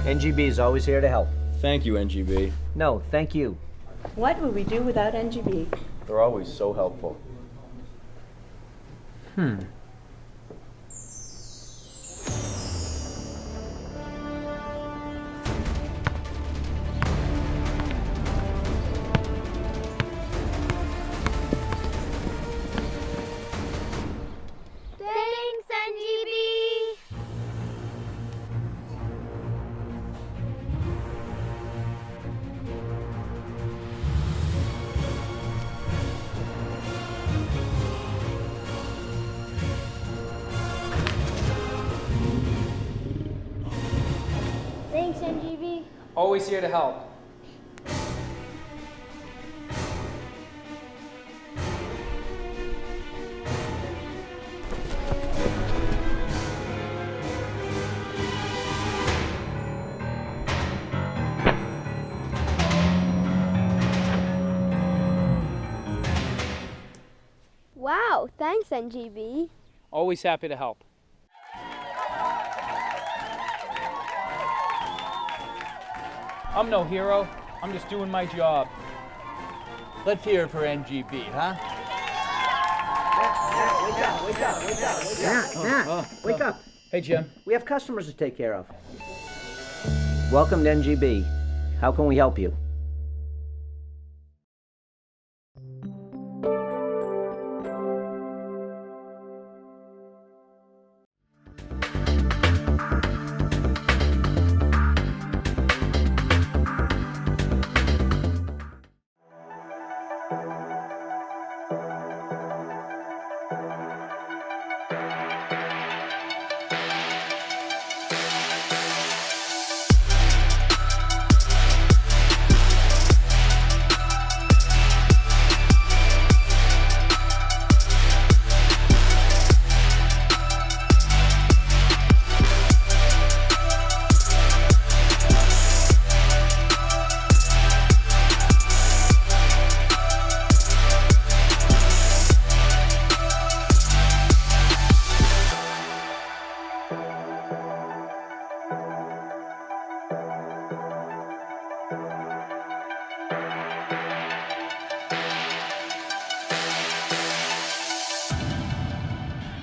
NGB is always here to help. Thank you, NGB. No, thank you. What would we do without NGB? They're always so helpful. Thanks, NGB! Thanks, NGB. Always here to help. Wow, thanks, NGB. Always happy to help. I'm no hero. I'm just doing my job. Let's hear it for NGB, huh? Wake up. Hey, Jim. We have customers to take care of. Welcome to NGB. How can we help you?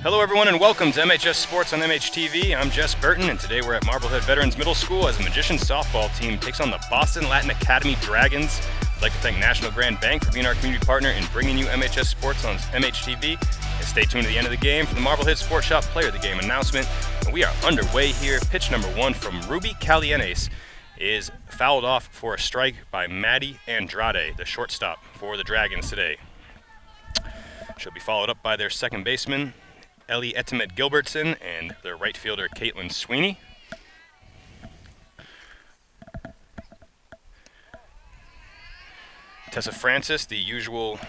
Hello everyone and welcome to MHS Sports on MHTV. I'm Jess Burton and today we're at Marblehead Veterans Middle School as the Magicians softball team takes on the Boston Latin Academy Dragons. I'd like to thank National Grand Bank for being our community partner in bringing you MHS Sports on MHTV. And stay tuned to the end of the game for the Marblehead Sports Shop Player of the Game announcement. And we are underway here. Pitch number 1 from Ruby Calianes is fouled off for a strike by Maddie Andrade, the shortstop for the Dragons today. She'll be followed up by their second baseman, Ellie Etimet Gilbertson, and their right fielder, Caitlin Sweeney. Tessa Francis, the usual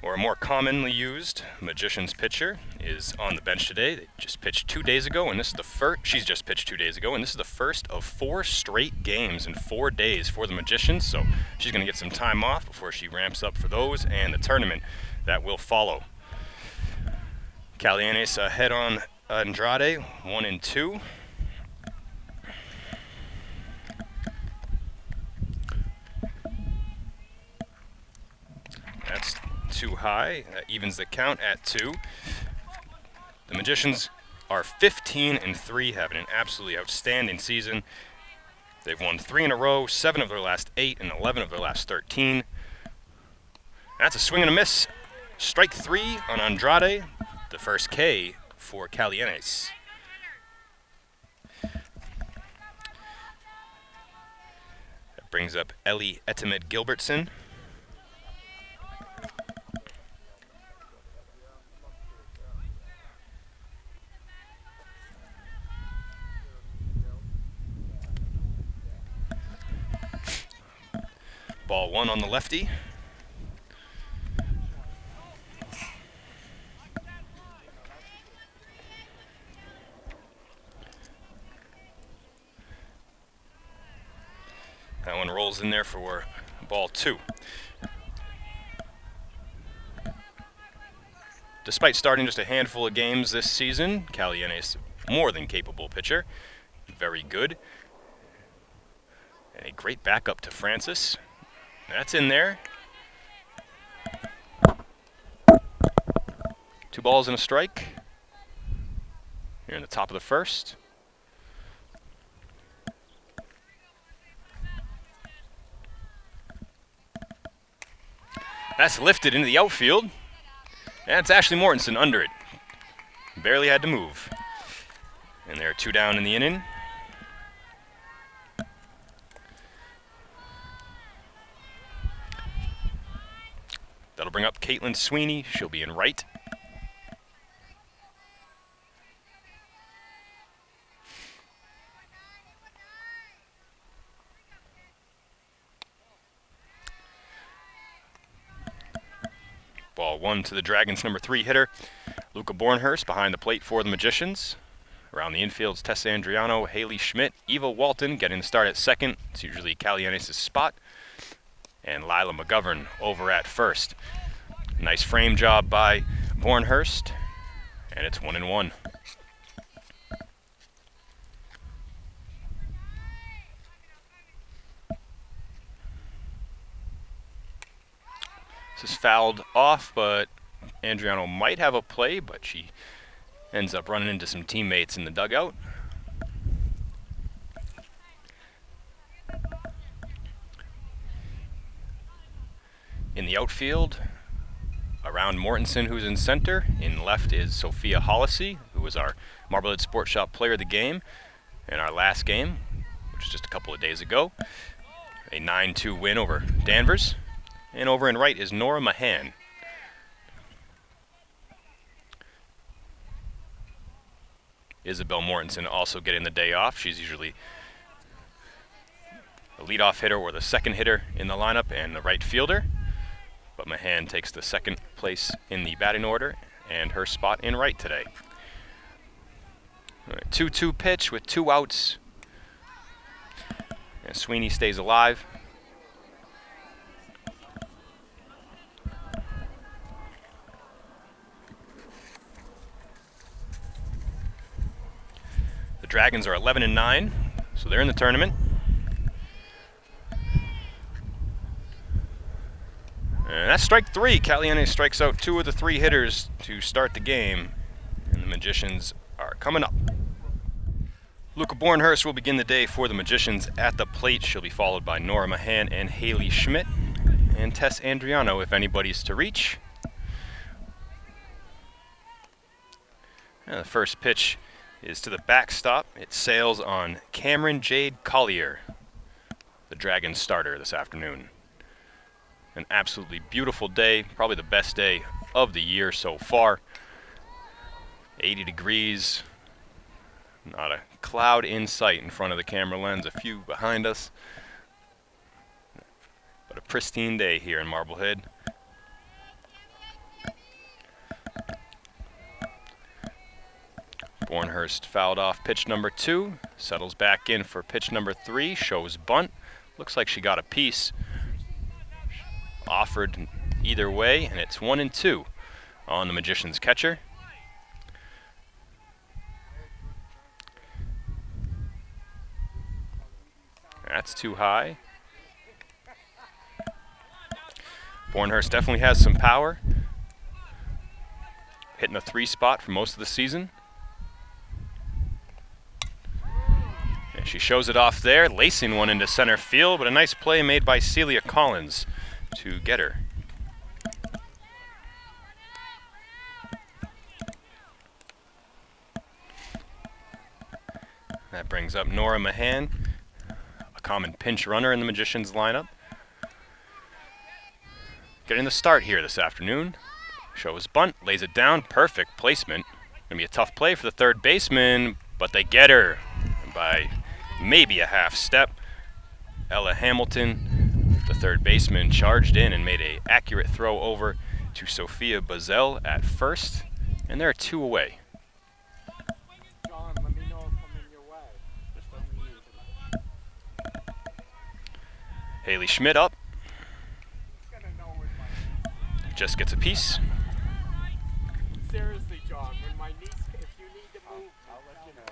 or more commonly used Magicians pitcher, is on the bench today. They just pitched 2 days ago, and this is the first. She's just pitched 2 days ago, and this is the first of 4 straight games in 4 days for the Magicians. So she's going to get some time off before she ramps up for those and the tournament that will follow. Calianes ahead on Andrade, 1-2. That's too high. That evens the count at 2. The Magicians are 15-3, having an absolutely outstanding season. They've won 3 in a row, 7 of their last 8, and 11 of their last 13. That's a swing and a miss. Strike 3 on Andrade. The first K for Calianes. That brings up Ellie Etimet Gilbertson. Ball 1 on the lefty. That one rolls in there for ball 2. Despite starting just a handful of games this season, Calianes, more than capable pitcher, very good. And a great backup to Francis. That's in there. 2 balls and a strike. Here in the top of the first. That's lifted into the outfield. That's Ashley Mortensen under it. Barely had to move. And there are 2 down in the inning. That'll bring up Caitlin Sweeney. She'll be in right. Ball 1 to the Dragons' number 3 hitter, Luca Bornhurst, behind the plate for the Magicians. Around the infield's Tessa Andriano, Haley Schmidt, Eva Walton getting the start at second. It's usually Calianes' spot. And Lila McGovern over at first. Nice frame job by Bornhurst. And it's 1-1. This is fouled off, but Andriano might have a play, but she ends up running into some teammates in the dugout. In the outfield, around Mortensen, who's in center. In left is Sophia Hollisey, who was our Marblehead Sports Shop Player of the Game in our last game, which was just a couple of days ago. A 9-2 win over Danvers. And over in right is Nora Mahan. Isabel Mortensen also getting the day off. She's usually the leadoff hitter or the second hitter in the lineup and the right fielder. But Mahan takes the second place in the batting order and her spot in right today. 2-2 pitch with 2 outs. And Sweeney stays alive. The Dragons are 11-9, so they're in the tournament. And that's strike 3. Calianes strikes out 2 of the 3 hitters to start the game. And the Magicians are coming up. Luca Bornhurst will begin the day for the Magicians at the plate. She'll be followed by Nora Mahan and Haley Schmidt. And Tess Andriano if anybody's to reach. And the first pitch is to the backstop. It sails on Cameron Jade Collier, the Dragons starter this afternoon. An absolutely beautiful day, probably the best day of the year so far. 80 degrees, not a cloud in sight in front of the camera lens, a few behind us. But a pristine day here in Marblehead. Bornhurst fouled off pitch number 2, settles back in for pitch number 3, shows bunt. Looks like she got a piece. Offered either way, and it's 1-2 on the Magicians catcher. That's too high. Bornhurst definitely has some power. Hitting the 3 spot for most of the season. And she shows it off there, lacing one into center field, but a nice play made by Celia Collins to get her. That brings up Nora Mahan, a common pinch runner in the Magicians lineup. Getting the start here this afternoon. Shows bunt, lays it down, perfect placement. Gonna be a tough play for the third baseman, but they get her by maybe a half step. Ella Hamilton, the third baseman, charged in and made an accurate throw over to Sophia Bazell at first, and there are 2 away. John, let me know if I'm in your way. Just let me know. Haley Schmidt up. Just gets a piece. Seriously, John, when my niece, if you need to move, I'll let you know.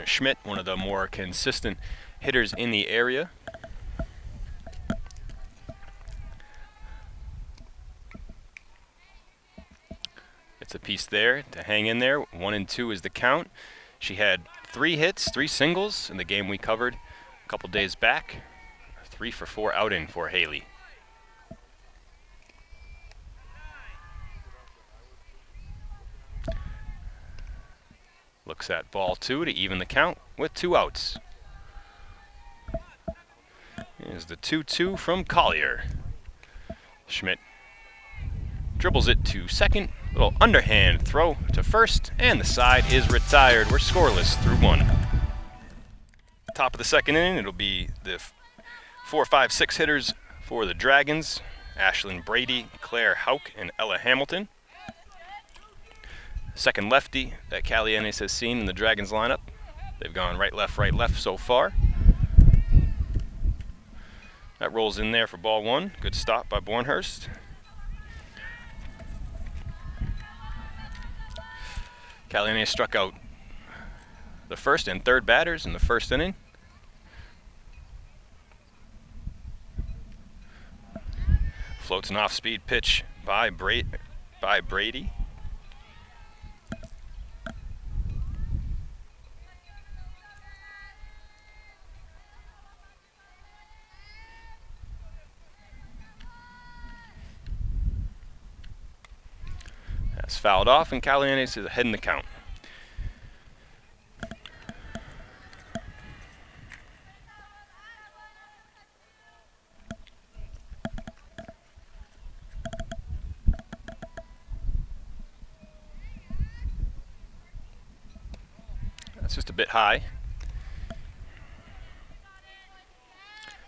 Schmidt, one of the more consistent hitters in the area. It's a piece there to hang in there. 1-2 is the count. She had 3 hits, 3 singles in the game we covered a couple days back. 3-for-4 outing for Haley. Looks at ball 2 to even the count with 2 outs. Here's the 2-2 from Collier. Schmidt dribbles it to second. Little underhand throw to first, and the side is retired. We're scoreless through 1. Top of the second inning, it'll be the 4, 5, 6 hitters for the Dragons. Ashlyn Brady, Claire Hauk, and Ella Hamilton. Second lefty that Calianes has seen in the Dragons lineup. They've gone right, left so far. That rolls in there for ball 1. Good stop by Bornhurst. Calianes struck out the first and third batters in the first inning. Floats an off-speed pitch by Brady. That's fouled off, and Calianes is ahead in the count. That's just a bit high.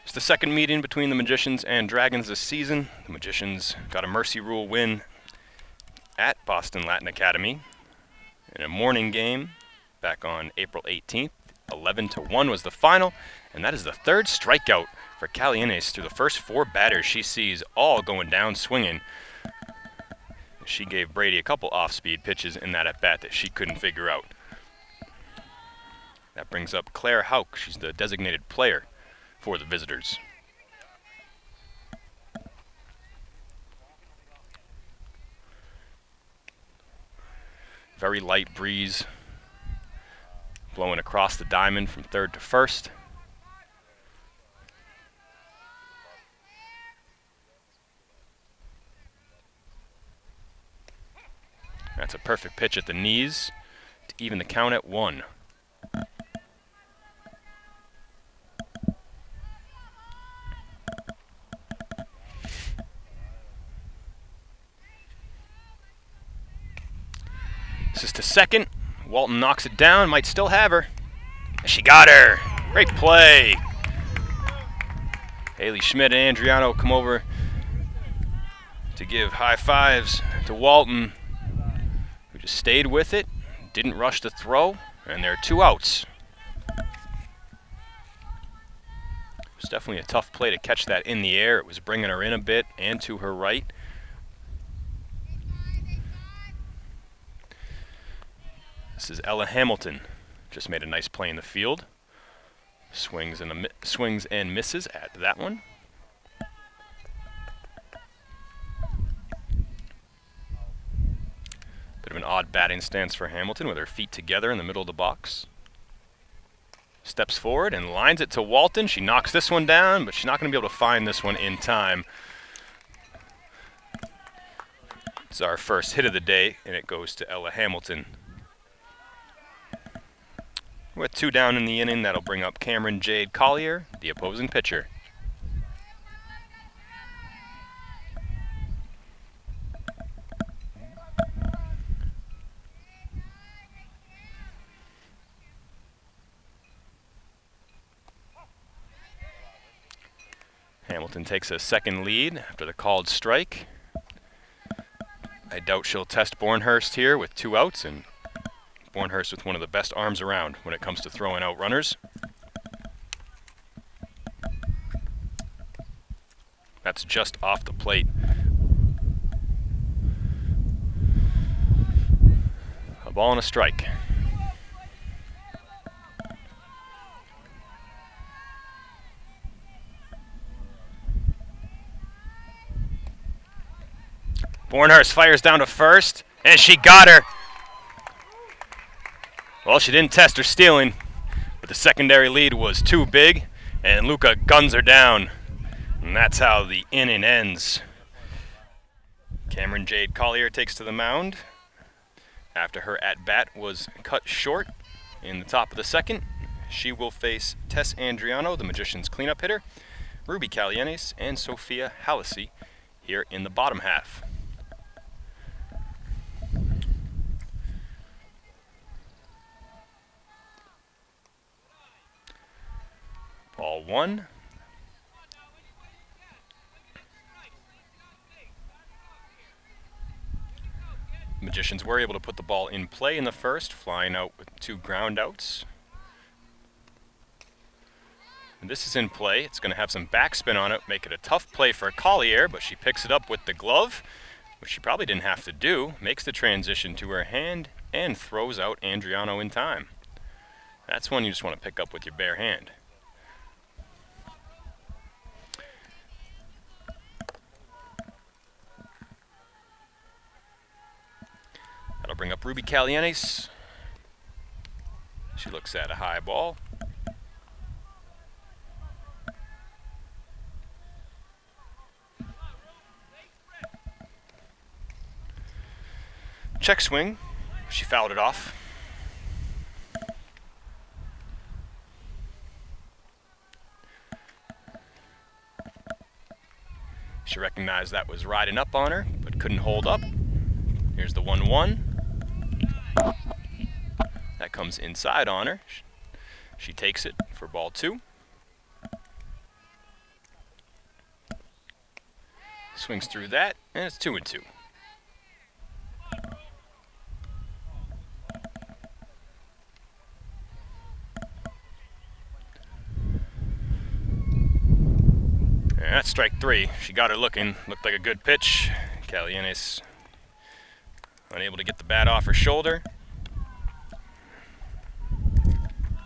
It's the second meeting between the Magicians and Dragons this season. The Magicians got a mercy rule win at Boston Latin Academy in a morning game back on April 18th. 11-1 was the final, and that is the third strikeout for Calianes through the first 4 batters she sees, all going down swinging. She gave Brady a couple off-speed pitches in that at-bat that she couldn't figure out. That brings up Claire Hauk. She's the designated player for the visitors. Very light breeze blowing across the diamond from third to first. That's a perfect pitch at the knees to even the count at 1. This is to second. Walton knocks it down, might still have her. She got her. Great play. Haley Schmidt and Adriano come over to give high fives to Walton, who just stayed with it, didn't rush the throw, and there are 2 outs. It was definitely a tough play to catch that in the air. It was bringing her in a bit and to her right. This is Ella Hamilton. Just made a nice play in the field. Swings and misses at that one. Bit of an odd batting stance for Hamilton with her feet together in the middle of the box. Steps forward and lines it to Walton. She knocks this one down, but she's not going to be able to find this one in time. It's our first hit of the day, and it goes to Ella Hamilton. With 2 down in the inning, that'll bring up Cameron Jade Collier, the opposing pitcher. Hamilton takes a second lead after the called strike. I doubt she'll test Bornhurst here with 2 outs, and Bornhurst with one of the best arms around when it comes to throwing out runners. That's just off the plate. A ball and a strike. Bornhurst fires down to first, and she got her. Well, she didn't test her stealing, but the secondary lead was too big, and Luca guns her down. And that's how the inning ends. Cameron Jade Collier takes to the mound after her at-bat was cut short in the top of the second. She will face Tess Andriano, the Magicians cleanup hitter, Ruby Calianes, and Sophia Hallisey here in the bottom half. Ball one. Magicians were able to put the ball in play in the first, flying out with 2 ground outs. And this is in play. It's going to have some backspin on it, make it a tough play for Collier, but she picks it up with the glove, which she probably didn't have to do, makes the transition to her hand, and throws out Andriano in time. That's one you just want to pick up with your bare hand. That'll bring up Ruby Calianes. She looks at a high ball. Check swing. She fouled it off. She recognized that was riding up on her, but couldn't hold up. Here's the 1-1. That comes inside on her. She takes it for ball 2. Swings through that, and it's 2-2. And that's strike 3. She got her looking. Looked like a good pitch. Calianes unable to get the bat off her shoulder.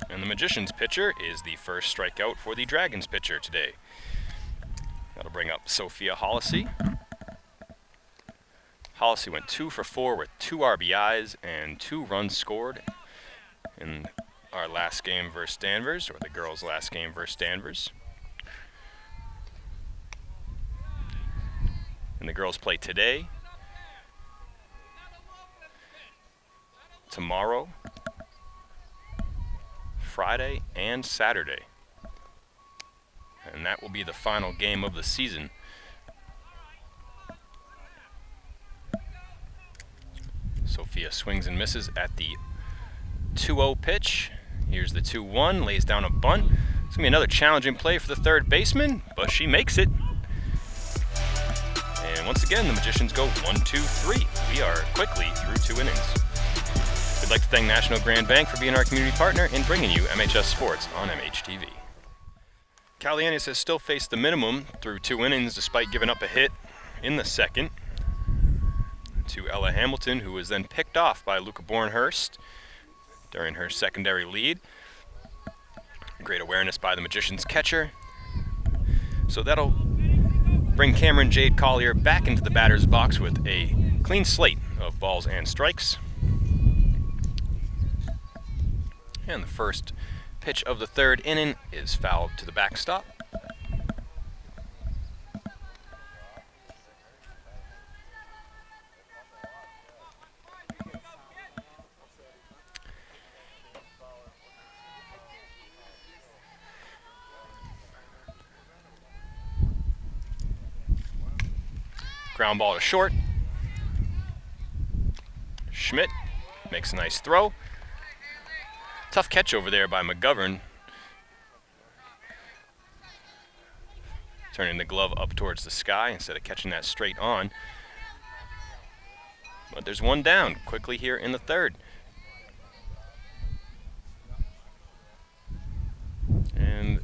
And the Magicians pitcher is the first strikeout for the Dragons pitcher today. That'll bring up Sophia Hallisey. Hallisey went 2 for 4 with 2 RBIs and 2 runs scored in our last game versus Danvers, or the girls' last game versus Danvers. And the girls play today, tomorrow, Friday, and Saturday. And that will be the final game of the season. Sophia swings and misses at the 2-0 pitch. Here's the 2-1, lays down a bunt. It's going to be another challenging play for the third baseman, but she makes it. And once again, the Magicians go 1-2-3. We are quickly through 2 innings. We'd like to thank National Grand Bank for being our community partner in bringing you MHS Sports on MHTV. Calianes has still faced the minimum through 2 innings despite giving up a hit in the second to Ella Hamilton, who was then picked off by Luca Bornhurst during her secondary lead. Great awareness by the Magicians catcher. So that'll bring Cameron Jade Collier back into the batter's box with a clean slate of balls and strikes. And the first pitch of the third inning is fouled to the backstop. Ground ball to short. Schmidt makes a nice throw. Tough catch over there by McGovern. Turning the glove up towards the sky instead of catching that straight on. But there's one down quickly here in the third. And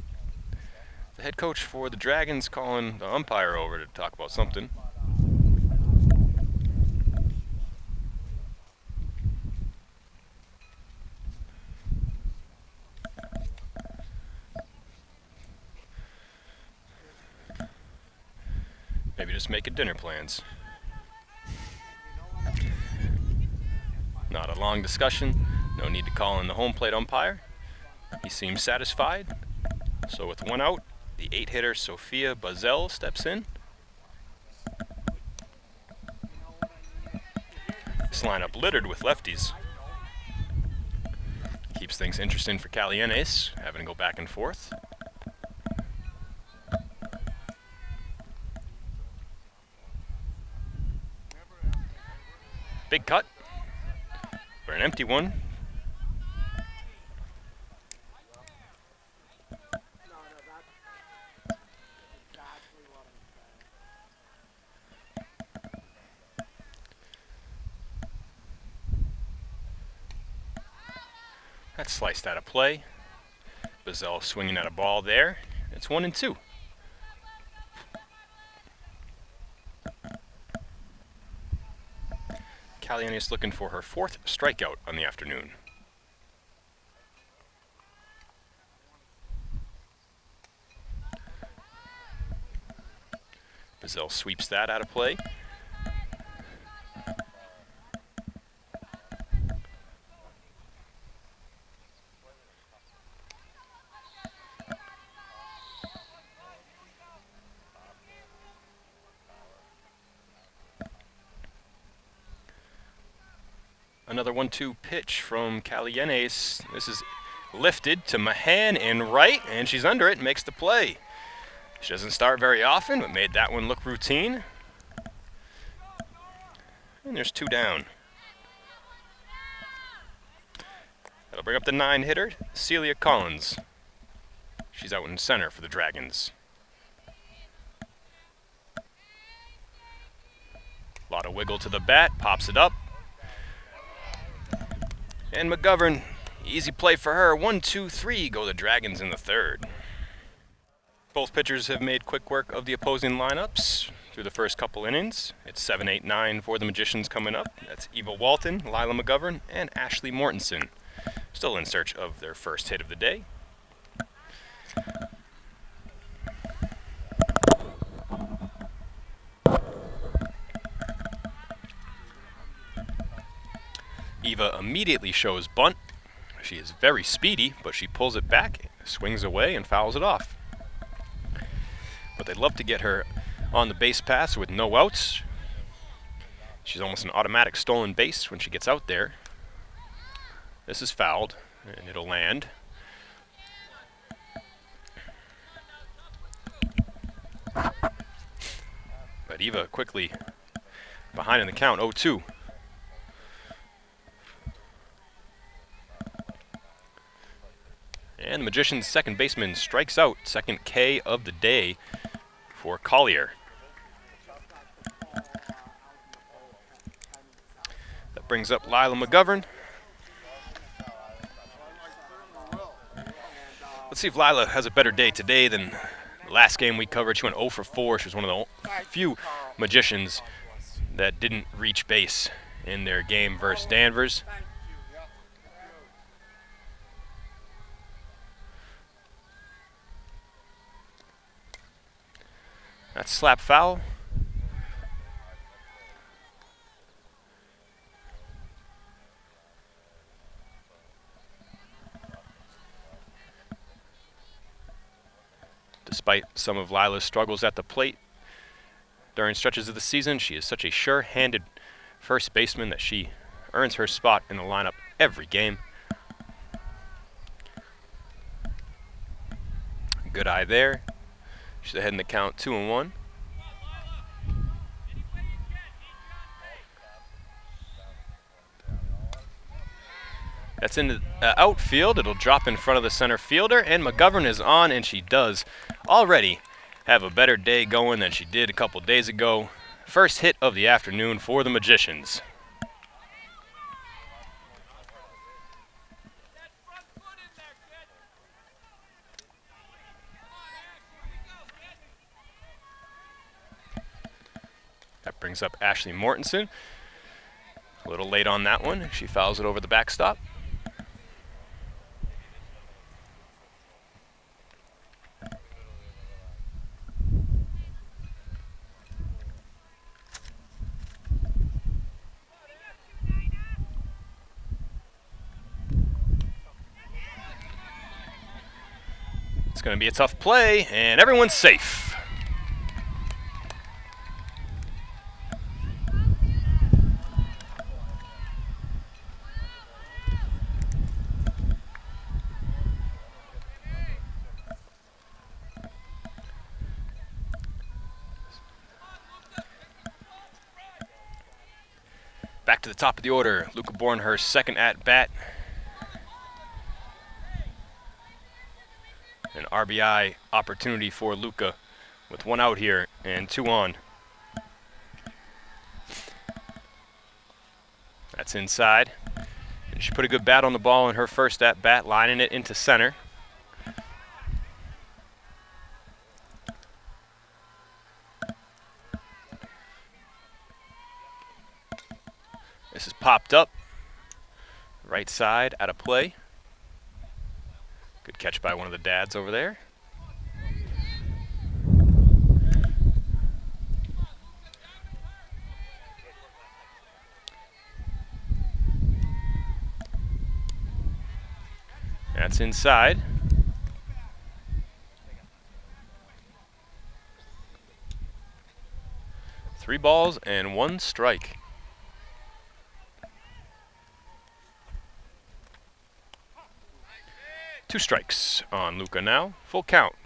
the head coach for the Dragons calling the umpire over to talk about something. Maybe just making dinner plans. Not a long discussion. No need to call in the home plate umpire. He seems satisfied. So with 1 out, the 8-hitter Sophia Bazel steps in. This lineup littered with lefties. Keeps things interesting for Calianes, having to go back and forth. Big cut for an empty one. That's sliced out of play. Bazel swinging at a ball there. It's 1-2. Calianes looking for her 4th strikeout on the afternoon. Bazel sweeps that out of play. Another 1-2 pitch from Calianes. This is lifted to Mahan in right, and she's under it, makes the play. She doesn't start very often, but made that one look routine. And there's 2 down. That'll bring up the 9-hitter, Celia Collins. She's out in center for the Dragons. A lot of wiggle to the bat, pops it up. And McGovern, easy play for her. 1-2-3 go the Dragons in the 3rd. Both pitchers have made quick work of the opposing lineups through the first couple innings. It's 7, 8, 9 for the Magicians coming up. That's Eva Walton, Lila McGovern, and Ashley Mortensen. Still in search of their first hit of the day. Eva immediately shows bunt. She is very speedy, but she pulls it back, swings away, and fouls it off. But they'd love to get her on the base pass with no outs. She's almost an automatic stolen base when she gets out there. This is fouled, and it'll land. But Eva quickly behind in the count, 0-2. And the Magician's second baseman strikes out, second K of the day for Collier. That brings up Lila McGovern. Let's see if Lila has a better day today than the last game we covered. She went 0 for 4. She was one of the few Magicians that didn't reach base in their game versus Danvers. That's slap foul. Despite some of Lila's struggles at the plate during stretches of the season, she is such a sure-handed first baseman that she earns her spot in the lineup every game. Good eye there. She's ahead in the count, 2-1. That's in the outfield. It'll drop in front of the center fielder, and McGovern is on, and she does already have a better day going than she did a couple days ago. First hit of the afternoon for the Magicians. That brings up Ashley Mortensen. A little late on that one. She fouls it over the backstop. going to be a tough play, and everyone's safe. Back to the top of the order, Luca Bornhurst, second at bat. An RBI opportunity for Luca with 1 out here and 2 on. That's inside. And she put a good bat on the ball in her first at bat, lining it into center. This is popped up. Right side out of play. Good catch by one of the dads over there. That's inside. Three balls and 1 strike. Two strikes on Luca now. Full count.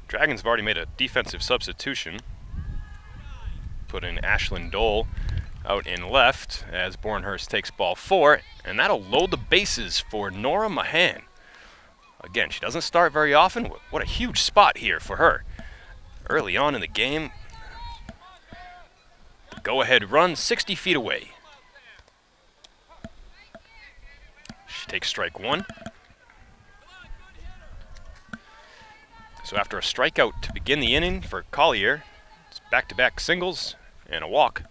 Dragons have already made a defensive substitution. Put in Ashlyn Dole out in left as Bornhurst takes ball 4, and that'll load the bases for Nora Mahan. Again, she doesn't start very often. What a huge spot here for her. Early on in the game, the go-ahead run 60 feet away. She takes strike 1. So after a strikeout to begin the inning for Collier, it's back-to-back singles and a walk.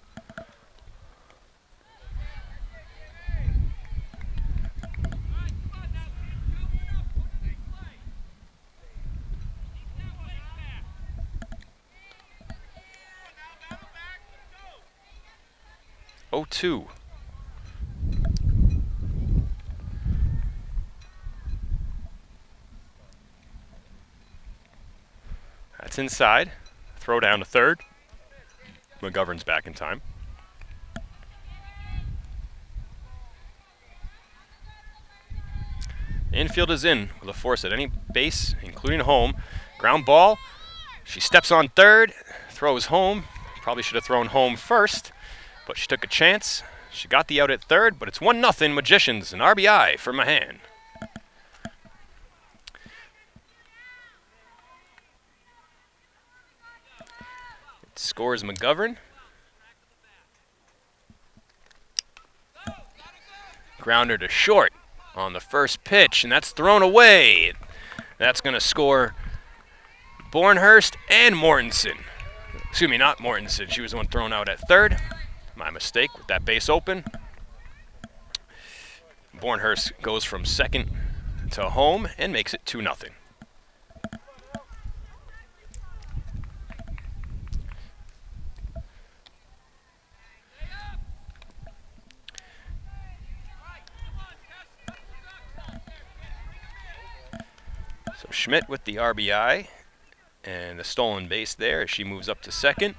Oh, 2. That's inside. Throw down to third. McGovern's back in time. Infield is in with a force at any base, including home. Ground ball. She steps on third, throws home. Probably should have thrown home first, but she took a chance. She got the out at third, but it's 1-0 Magicians, an RBI for Mahan. It scores McGovern. Grounder to short on the first pitch, and that's thrown away. That's going to score Bornhurst and Mortensen. Excuse me, not Mortensen. She was the one thrown out at third. My mistake with that base open. Bornhurst goes from second to home and makes it 2-0. So Schmidt with the RBI and the stolen base there as she moves up to second.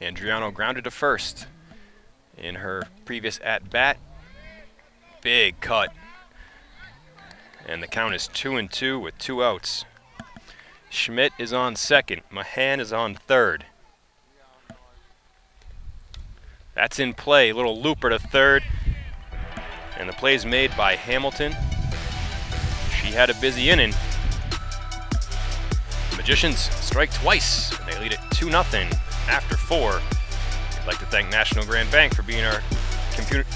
Andriano grounded to first in her previous at-bat. Big cut. And the count is 2-2 with 2 outs. Schmidt is on second. Mahan is on third. That's in play. Little looper to third. And the play's made by Hamilton. She had a busy inning. Magicians strike twice. And they lead it 2-0 after 4. I'd like to thank National Grand Bank for being our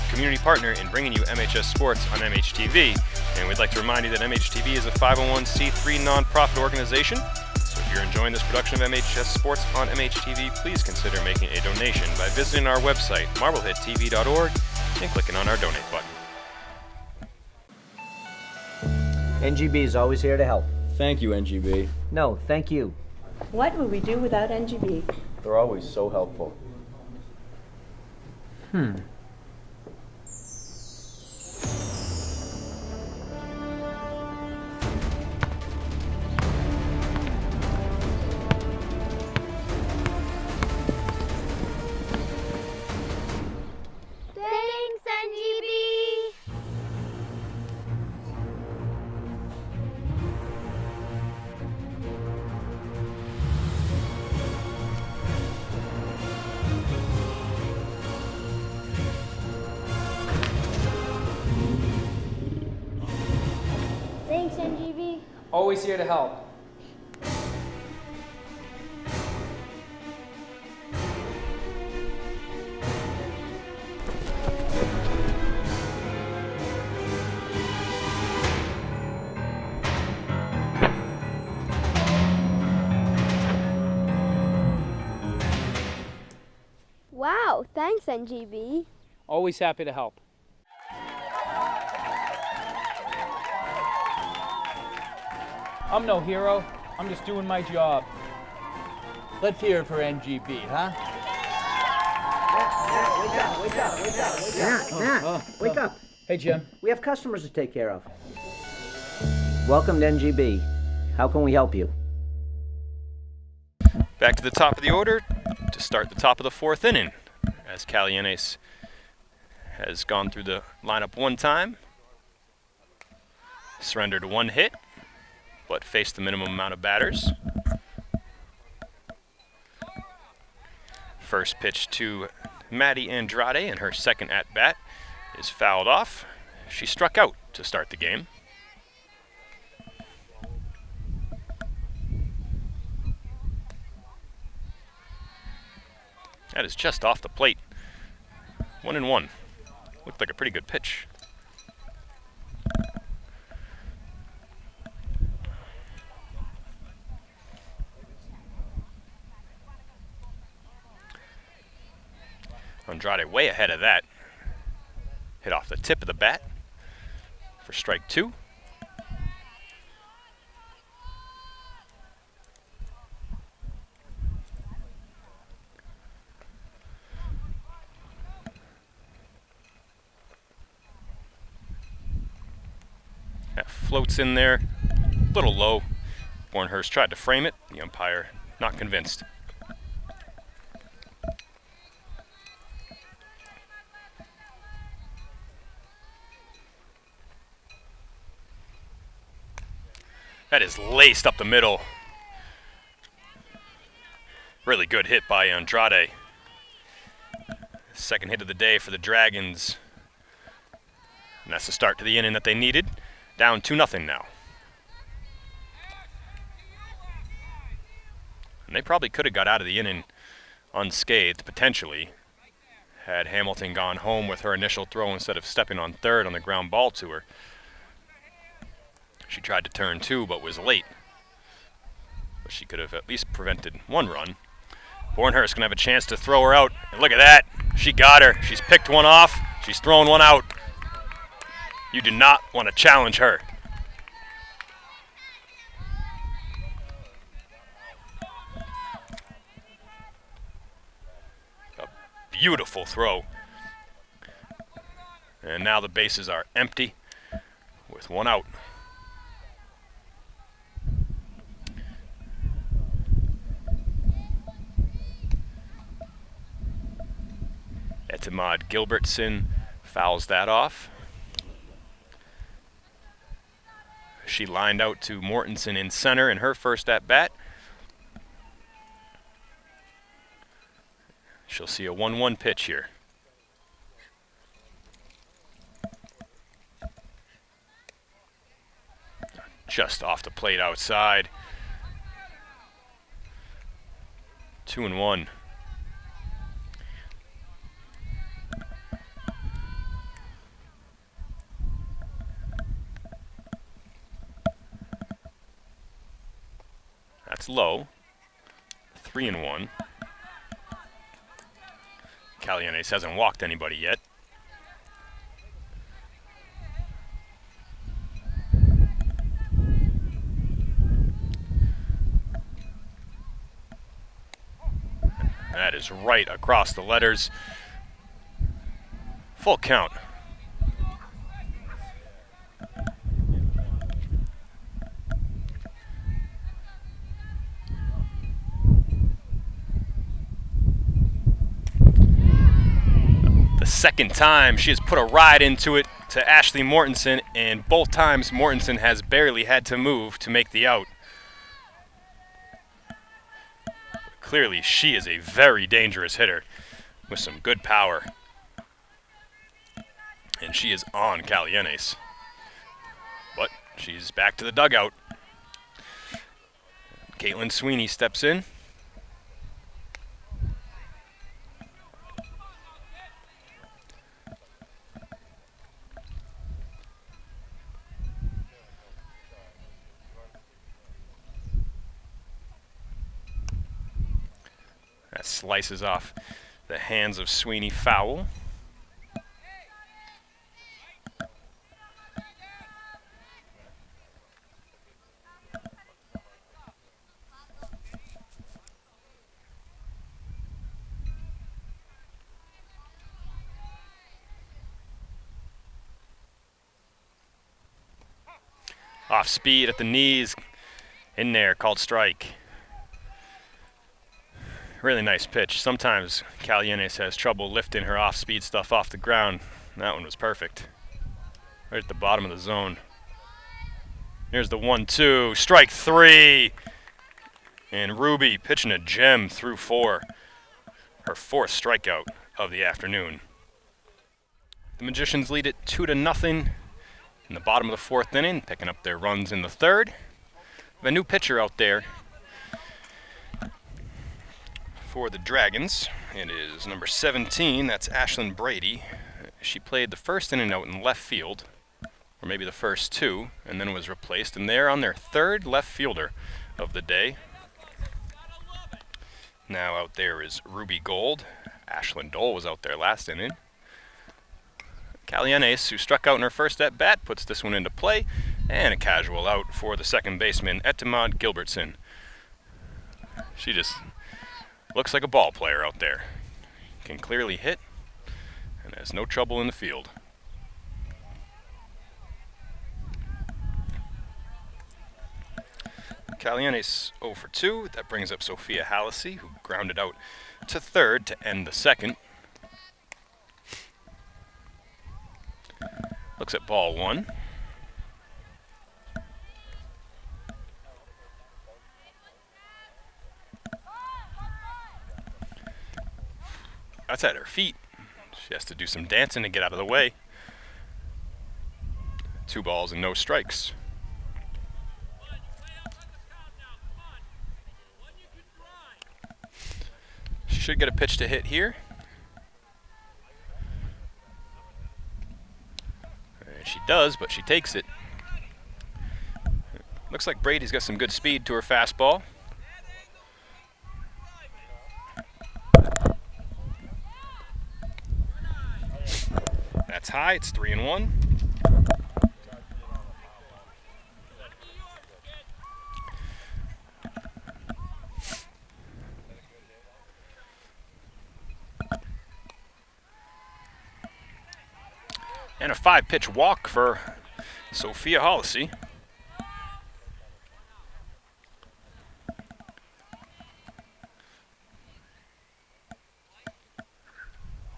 community partner in bringing you MHS Sports on MHTV. And we'd like to remind you that MHTV is a 501c3 nonprofit organization. So if If you're enjoying this production of MHS Sports on MHTV, please consider making a donation by visiting our website, marbleheadtv.org, and clicking on our donate button. NGB is always here to help. Thank you, NGB. No, thank you. What would we do without NGB? They're always so helpful. Thanks, NGB. Thanks, NGB. Always here to help. Wow, thanks, NGB. Always happy to help. I'm no hero. I'm just doing my job. Let's hear it for NGB, huh? Wake up. Hey, Jim. We have customers to take care of. Welcome to NGB. How can we help you? Back to the top of the order to start the top of the fourth inning, as Calianes has gone through the lineup one time, surrendered one hit, but faced the minimum amount of batters. First pitch to Maddie Andrade in her second at-bat is fouled off. She struck out to start the game. That is just off the plate. 1-1. Looked like a pretty good pitch. Andrade way ahead of that. Hit off the tip of the bat for strike two. That floats in there, a little low. Bornhurst tried to frame it. The umpire not convinced. That is laced up the middle. Really good hit by Andrade. Second hit of the day for the Dragons. And that's the start to the inning that they needed. Down 2-0 now. And they probably could have got out of the inning unscathed, potentially, had Hamilton gone home with her initial throw instead of stepping on third on the ground ball to her. She tried to turn two, but was late. But she could have at least prevented one run. Bornhurst gonna have a chance to throw her out. And look at that. She got her. She's picked one off. She's thrown one out. You do not want to challenge her. A beautiful throw. And now the bases are empty with one out. Etimad Gilbertson fouls that off. She lined out to Mortensen in center in her first at-bat. She'll see a 1-1 pitch here. Just off the plate outside. 2-1. That's low. 3-1. Calianes hasn't walked anybody yet. That is right across the letters. Full count. The second time she has put a ride into it to Ashley Mortensen, and both times Mortensen has barely had to move to make the out. Clearly, she is a very dangerous hitter with some good power. And she is on Calianes. But she's back to the dugout. Caitlin Sweeney steps in. That slices off the hands of Sweeney, foul. Off speed at the knees, in there, called strike. Really nice pitch. Sometimes Calianes has trouble lifting her off-speed stuff off the ground. That one was perfect. Right at the bottom of the zone. Here's the 1-2, strike 3. And Ruby pitching a gem through 4. Her 4th strikeout of the afternoon. The Magicians lead it 2-0 in the bottom of the 4th inning, picking up their runs in the 3rd. We have a new pitcher out there for the Dragons. It is number 17, that's Ashlyn Brady. She played the 1st inning out in left field, or maybe the first 2, and then was replaced, and they're on their 3rd left fielder of the day. Now out there is Ruby Gold. Ashlyn Dole was out there last inning. Calianes, who struck out in her first at-bat, puts this one into play, and a casual out for the second baseman, Etamad Gilbertson. She just looks like a ball player out there. Can clearly hit, and has no trouble in the field. Calianes 0 for 2. That brings up Sophia Hallisey, who grounded out to 3rd to end the 2nd. Looks at ball 1. That's at her feet. She has to do some dancing to get out of the way. 2 balls and no strikes. She should get a pitch to hit here. And she does, but she takes it. Looks like Brady's got some good speed to her fastball. That's high, it's 3-1. And a 5-pitch walk for Sophia Hallisey.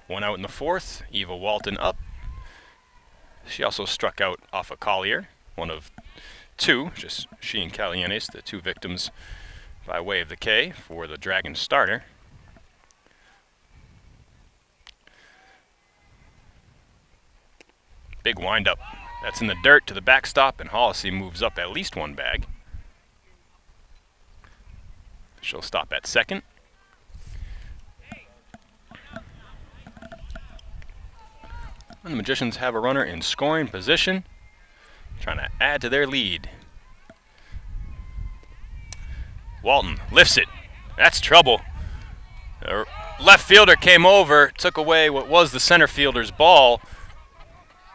One out in the 4th, Eva Walton up. She also struck out off a Collier, one of 2, just she and Calianes, the 2 victims by way of the K for the Dragon starter. Big windup. That's in the dirt to the backstop, and Hallisey moves up at least 1 bag. She'll stop at 2nd. And the Magicians have a runner in scoring position, trying to add to their lead. Walton lifts it. That's trouble. The left fielder came over, took away what was the center fielder's ball.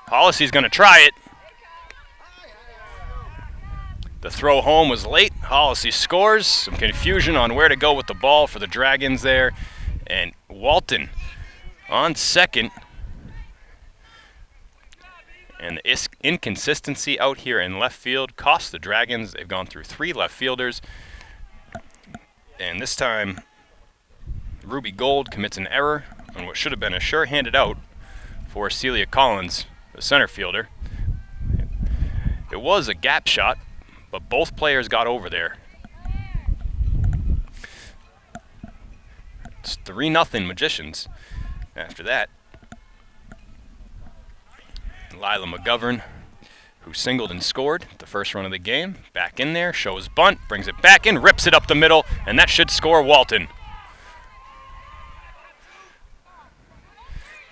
Hollisey's going to try it. The throw home was late. Hollisey scores. Some confusion on where to go with the ball for the Dragons there. And Walton on second. And the inconsistency out here in left field cost the Dragons. They've gone through 3 left fielders. And this time, Ruby Gold commits an error on what should have been a sure-handed out for Celia Collins, the center fielder. It was a gap shot, but both players got over there. It's 3-0 Magicians. After that, Lila McGovern, who singled and scored the first run of the game, back in there, shows bunt, brings it back in, rips it up the middle, and that should score Walton.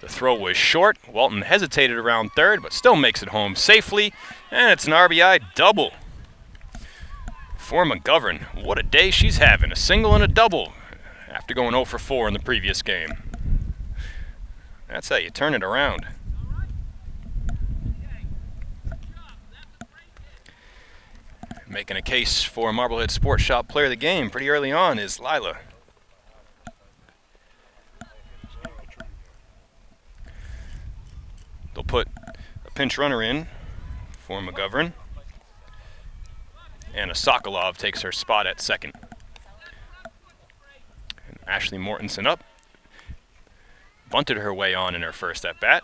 The throw was short. Walton hesitated around third, but still makes it home safely, and it's an RBI double for McGovern. What a day she's having, a single and a double after going 0 for 4 in the previous game. That's how you turn it around. Making a case for Marblehead Sports Shop Player of the Game pretty early on is Lila. They'll put a pinch runner in for McGovern. And a Sokolov takes her spot at second. And Ashley Mortensen up. Bunted her way on in her first at-bat.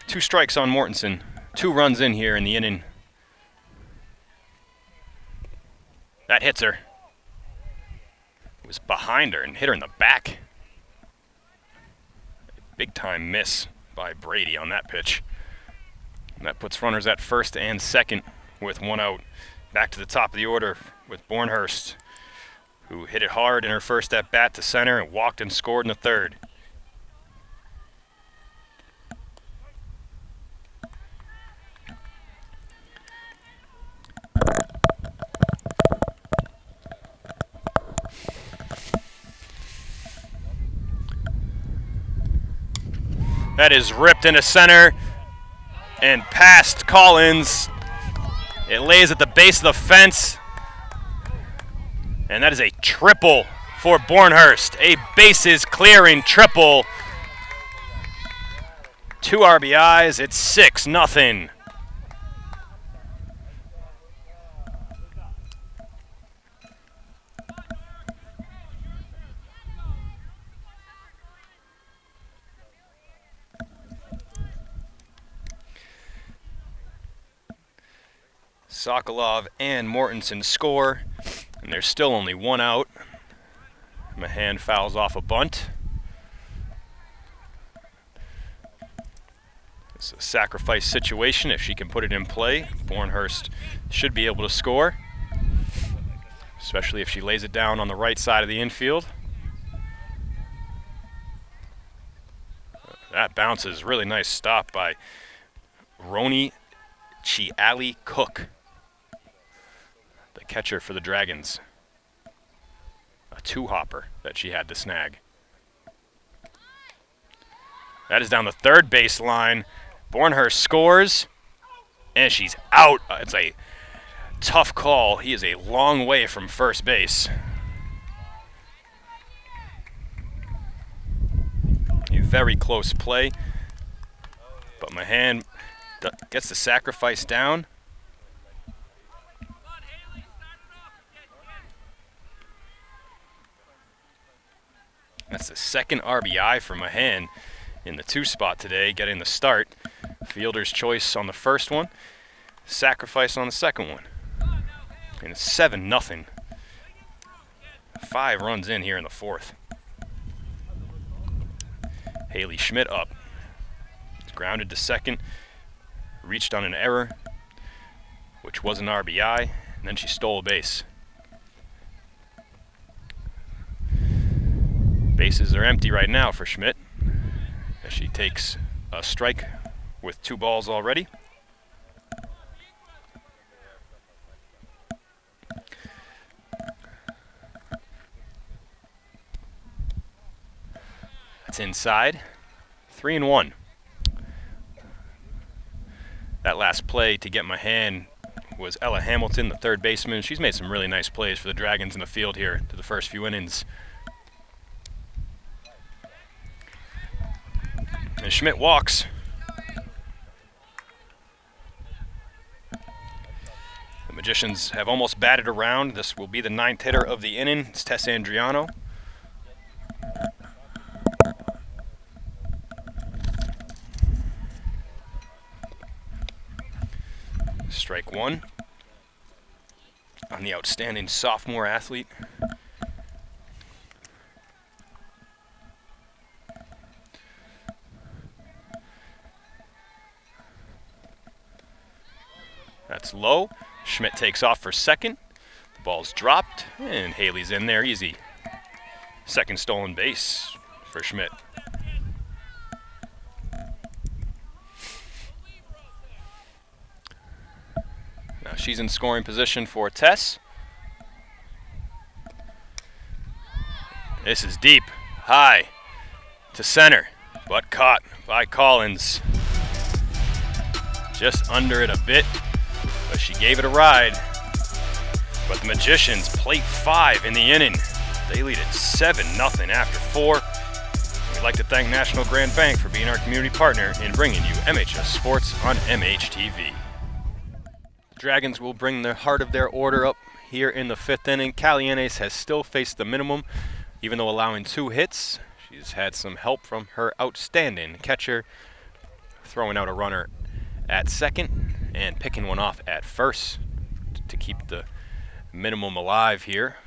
Two strikes on Mortensen. 2 runs in here in the inning. That hits her. It was behind her and hit her in the back. Big time miss by Brady on that pitch. And that puts runners at first and second with 1 out. Back to the top of the order with Bornhurst, who hit it hard in her first at bat to center and walked and scored in the third. That is ripped into center and past Collins. It lays at the base of the fence. And that is a triple for Bornhurst. A bases clearing triple. 2 RBIs. It's 6-0. Sokolov and Mortensen score, and there's still only 1 out. Mahan fouls off a bunt. It's a sacrifice situation. If she can put it in play, Bornhurst should be able to score, especially if she lays it down on the right side of the infield. That bounces. Really nice stop by Roni Chiali Cook, the catcher for the Dragons. A 2-hopper that she had to snag. That is down the third baseline. Bornhurst scores, and she's out. It's a tough call. He is a long way from first base. A very close play, but Mahan gets the sacrifice down. That's the second RBI for Mahan in the 2 spot today, getting the start. Fielder's choice on the first one, sacrifice on the second one. And it's 7-0. 5 runs in here in the 4th. Haley Schmidt up. Grounded to second. Reached on an error, which was an RBI, and then she stole a base. Bases are empty right now for Schmidt, as she takes a strike with 2 balls already. That's inside. 3-1. That last play to get my hand was Ella Hamilton, the third baseman. She's made some really nice plays for the Dragons in the field here to the first few innings. And Schmidt walks. The Magicians have almost batted around. This will be the 9th hitter of the inning. It's Tess Andriano. Strike 1 on the outstanding sophomore athlete. That's low. Schmidt takes off for second. The ball's dropped, and Haley's in there easy. Second stolen base for Schmidt. Now she's in scoring position for Tess. This is deep, high, to center, but caught by Collins. Just under it a bit, but she gave it a ride. But the Magicians plate 5 in the inning. They lead it 7-0 after 4. We'd like to thank National Grand Bank for being our community partner in bringing you MHS Sports on MHTV. The Dragons will bring the heart of their order up here in the 5th inning. Calianes has still faced the minimum, even though allowing 2 hits. She's had some help from her outstanding catcher, throwing out a runner at second and picking one off at first to keep the minimum alive here.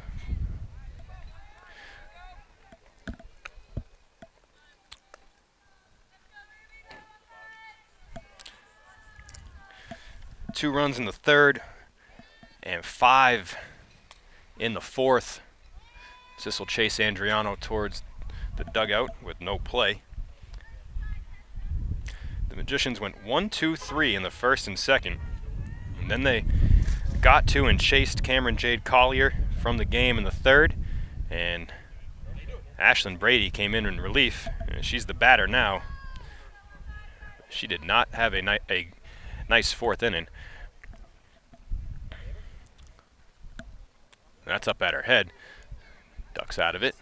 Two runs in the 3rd and 5 in the 4th. This will chase Andriano towards the dugout with no play. The Magicians went 1-2-3 in the 1st and 2nd. And then they got to and chased Cameron Jade Collier from the game in the 3rd. And Ashlyn Brady came in relief. She's the batter now. She did not have a nice 4th inning. That's up at her head. Ducks out of it.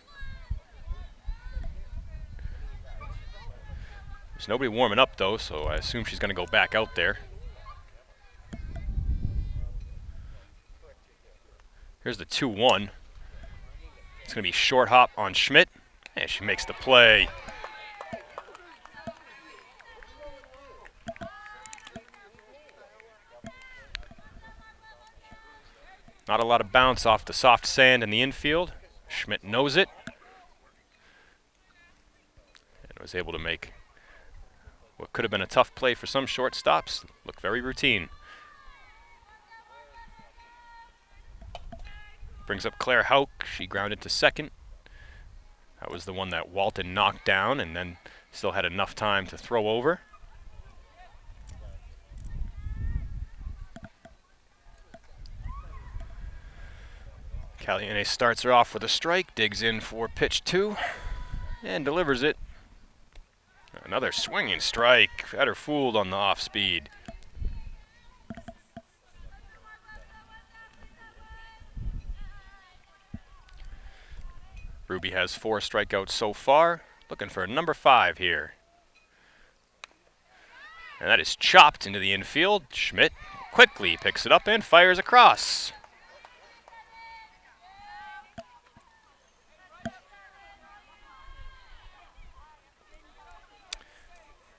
There's nobody warming up though, so I assume she's going to go back out there. Here's the 2-1. It's going to be short hop on Schmidt, and she makes the play. Not a lot of bounce off the soft sand in the infield. Schmidt knows it and was able to make what could have been a tough play for some shortstops look very routine. Brings up Claire Hauk. She grounded to second. That was the one that Walton knocked down and then still had enough time to throw over. Caliane starts her off with a strike, digs in for pitch 2, and delivers it. Another swinging strike. Had her fooled on the off speed. Ruby has 4 strikeouts so far. Looking for a number 5 here. And that is chopped into the infield. Schmidt quickly picks it up and fires across.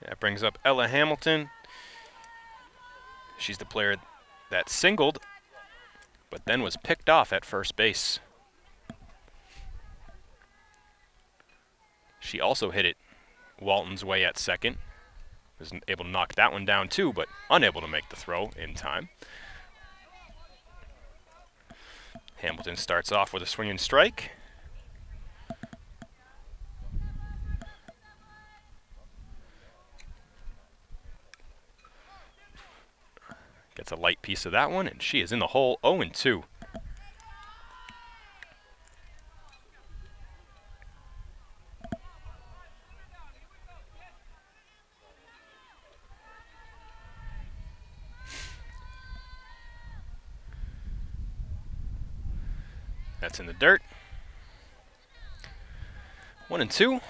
That brings up Ella Hamilton. She's the player that singled, but then was picked off at first base. She also hit it Walton's way at second. Was able to knock that one down too, but unable to make the throw in time. Hamilton starts off with a swinging strike. Gets a light piece of that one, and she is in the hole 0-2. That's in the dirt. 1-2.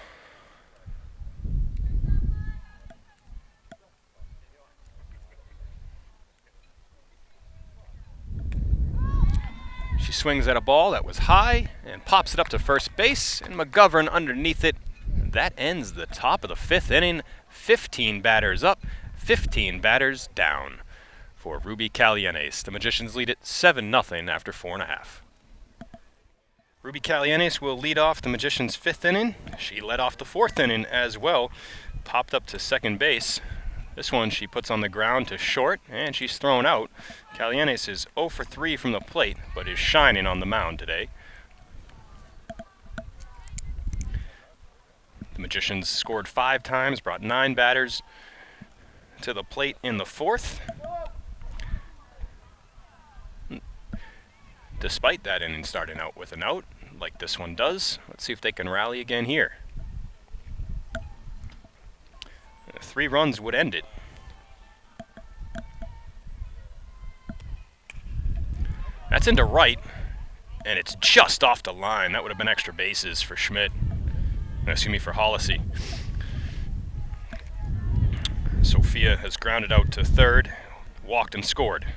She swings at a ball that was high and pops it up to first base, and McGovern underneath it. That ends the top of the 5th inning. 15 batters up, 15 batters down for Ruby Calianes. The Magicians lead it 7-0 after 4.5. Ruby Calianes will lead off the Magicians' 5th inning. She led off the 4th inning as well, popped up to second base. This one she puts on the ground to short, and she's thrown out. Calianes is 0 for 3 from the plate, but is shining on the mound today. The Magicians scored 5 times, brought 9 batters to the plate in the 4th. Despite that inning starting out with an out, like this one does, let's see if they can rally again here. 3 runs would end it. That's into right, and it's just off the line. That would have been extra bases for Schmidt. Excuse me, for Hollisey. Sophia has grounded out to third, walked and scored.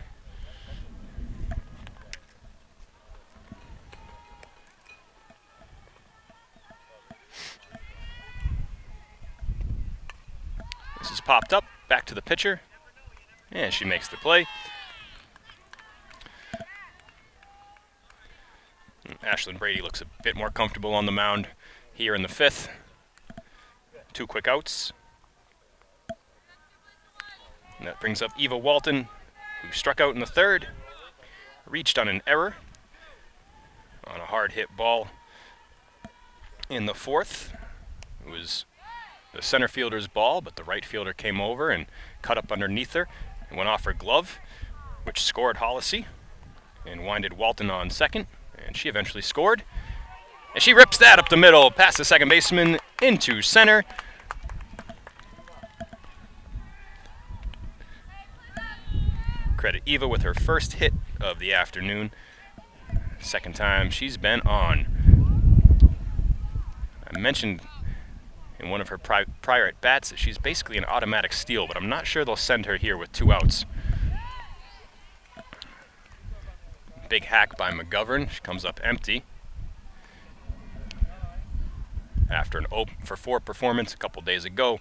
This is popped up, back to the pitcher, and she makes the play. Ashlyn Brady looks a bit more comfortable on the mound here in the 5th. 2 quick outs. And that brings up Eva Walton, who struck out in the 3rd, reached on an error on a hard hit ball in the 4th. It was the center fielder's ball, but the right fielder came over and cut up underneath her and went off her glove, which scored Hollisey and winded Walton on second, and she eventually scored. And she rips that up the middle, past the second baseman, into center. Credit Eva with her first hit of the afternoon. Second time she's been on. I mentioned in one of her prior at-bats that she's basically an automatic steal, but I'm not sure they'll send her here with 2 outs. Big hack by McGovern. She comes up empty after an 0 for 4 performance a couple days ago.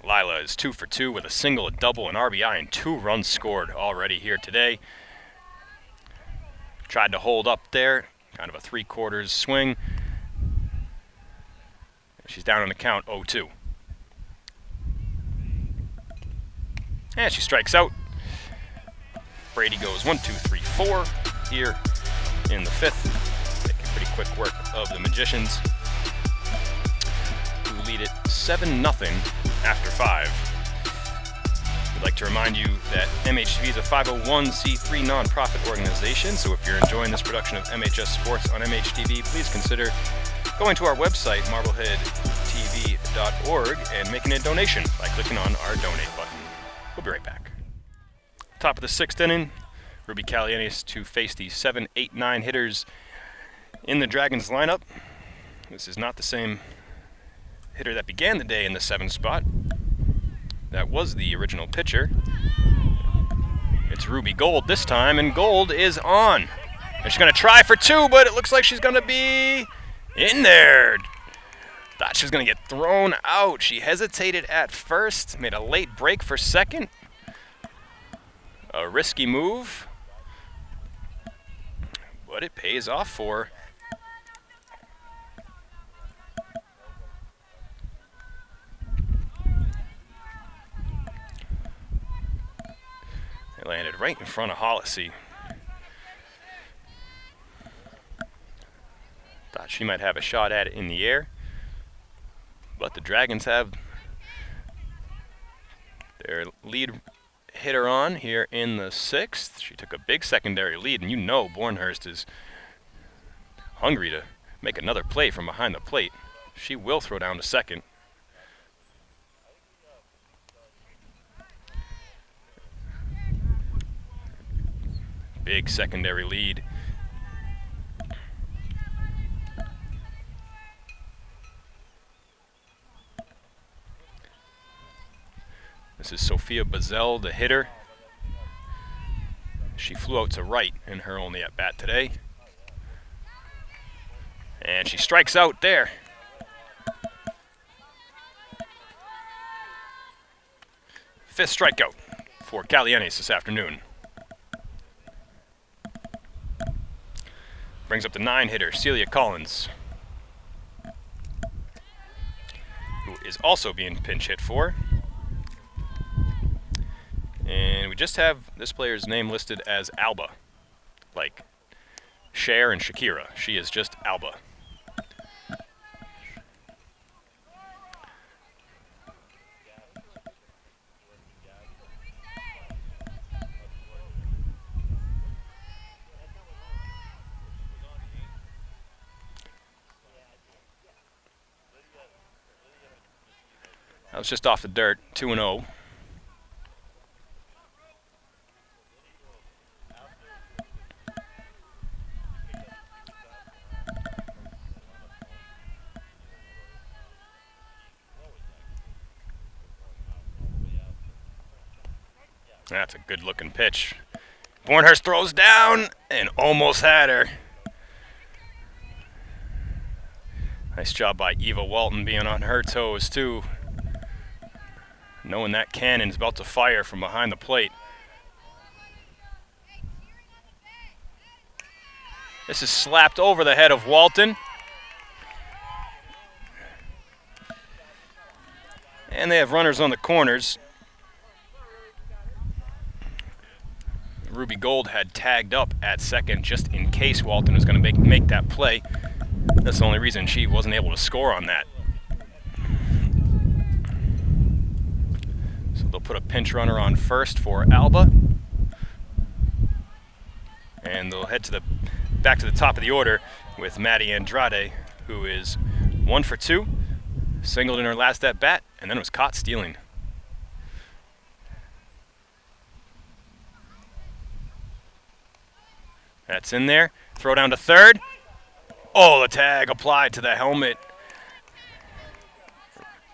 Lila is 2 for 2 with a single, a double, an RBI, and 2 runs scored already here today. Tried to hold up there, kind of a 3/4 swing. She's down on the count, 0-2. And she strikes out. Brady goes 1, 2, 3, 4 here in the 5th. Making pretty quick work of the Magicians, who lead it 7-0 after 5. We'd like to remind you that MHTV is a 501c3 nonprofit organization, so if you're enjoying this production of MHS Sports on MHTV, please consider going to our website, marbleheadtv.org, and making a donation by clicking on our donate button. We'll be right back. Top of the 6th inning, Ruby Calianes to face the 7, 8, 9 hitters in the Dragons lineup. This is not the same hitter that began the day in the 7 spot. That was the original pitcher. It's Ruby Gold this time, and Gold is on. And she's going to try for 2, but it looks like she's going to be in there. Thought she was going to get thrown out. She hesitated at first, made a late break for second. A risky move, but it pays off for her. right in front of Hollisey. Thought she might have a shot at it in the air, but the Dragons have their lead hitter on here in the 6th. She took a big secondary lead, and you know Bornhurst is hungry to make another play from behind the plate. She will throw down to second. Big secondary lead. This is Sophia Bazell, the hitter. She flew out to right in her only at bat today. And she strikes out there. Fifth strikeout for Calianes this afternoon. Brings up the 9 hitter, Celia Collins, who is also being pinch hit for. And we just have this player's name listed as Alba, like Cher and Shakira. She is just Alba. That was just off the dirt, 2-0. That's a good-looking pitch. Bornhurst throws down and almost had her. Nice job by Eva Walton being on her toes, too. Knowing that cannon's about to fire from behind the plate. This is slapped over the head of Walton. And they have runners on the corners. Ruby Gold had tagged up at second just in case Walton was going to make that play. That's the only reason she wasn't able to score on that. So they'll put a pinch runner on first for Alba. And they'll head to back to the top of the order with Maddie Andrade, who is 1 for 2, singled in her last at bat, and then was caught stealing. That's in there. Throw down to third. Oh, the tag applied to the helmet.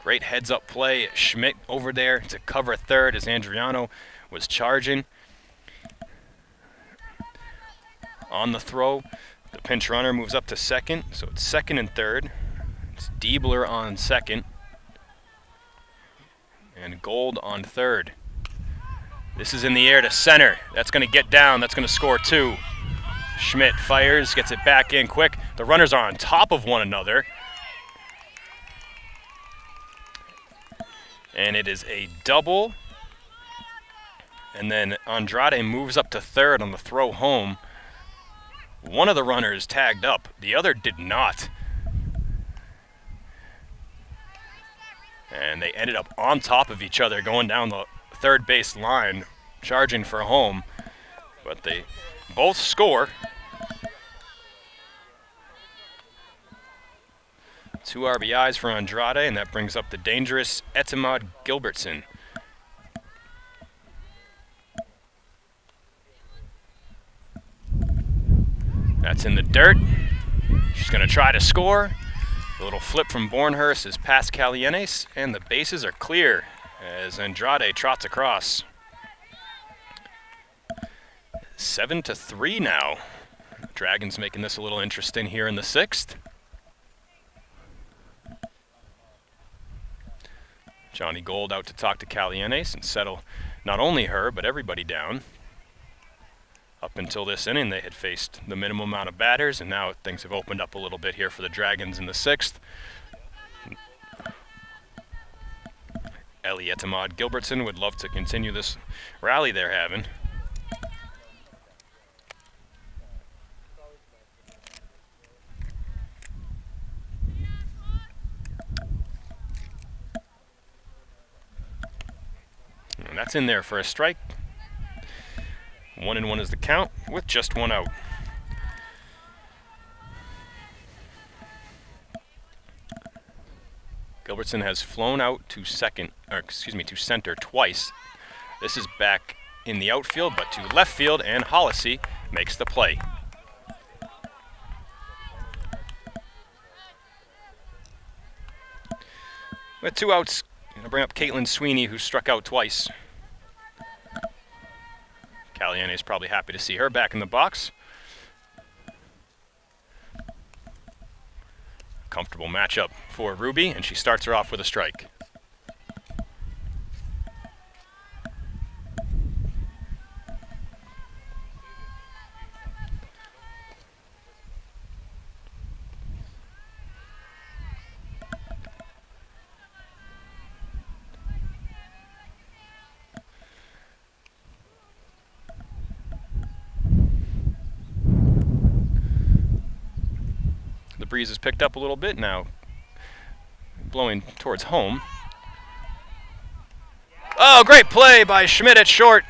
Great heads-up play. Schmidt over there to cover third as Andriano was charging. On the throw, the pinch runner moves up to second, so it's second and third. It's Diebler on second. And Gold on third. This is in the air to center. That's going to get down. That's going to score 2. Schmidt fires, gets it back in quick. The runners are on top of one another. And it is a double. And then Andrade moves up to third on the throw home. One of the runners tagged up, the other did not. And they ended up on top of each other going down the third base line, charging for home. But they both score. 2 RBIs for Andrade, and that brings up the dangerous Etimad Gilbertson. That's in the dirt. She's going to try to score. A little flip from Bornhurst is past Calianes, and the bases are clear as Andrade trots across. 7-3 now. Dragons making this a little interesting here in the 6th. Johnny Gold out to talk to Calianes and settle not only her, but everybody down. Up until this inning, they had faced the minimum amount of batters, and now things have opened up a little bit here for the Dragons in the 6th. Ellie Etimad Gilbertson would love to continue this rally they're having. That's in there for a strike. 1-1 is the count with just one out. Gilbertson has flown out to to center twice. This is back in the outfield, but to left field, and Hollisey makes the play. With 2 outs, going to bring up Caitlin Sweeney, who struck out twice. Caliene is probably happy to see her back in the box. Comfortable matchup for Ruby, and she starts her off with a strike. The breeze has picked up a little bit now, blowing towards home. Oh, great play by Schmidt at short.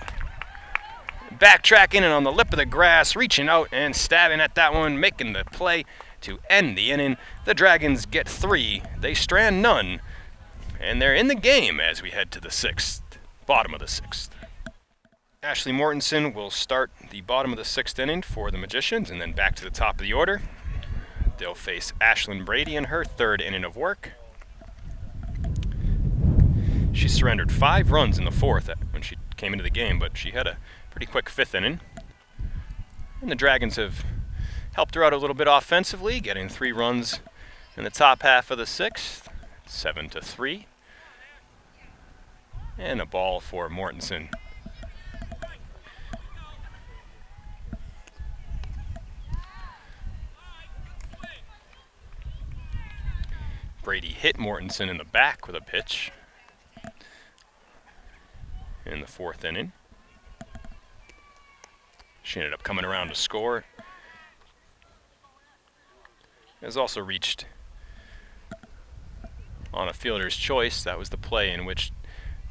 Backtracking and on the lip of the grass, reaching out and stabbing at that one, making the play to end the inning. The Dragons get 3, they strand none, and they're in the game as we head to the 6th, bottom of the 6th. Ashley Mortensen will start the bottom of the 6th inning for the Magicians, and then back to the top of the order. They'll face Ashlyn Brady in her 3rd inning of work. She surrendered 5 runs in the 4th when she came into the game, but she had a pretty quick 5th inning. And the Dragons have helped her out a little bit offensively, getting 3 runs in the top half of the 6th, 7-3. And a ball for Mortensen. Brady hit Mortensen in the back with a pitch in the 4th inning. She ended up coming around to score. Has also reached on a fielder's choice. That was the play in which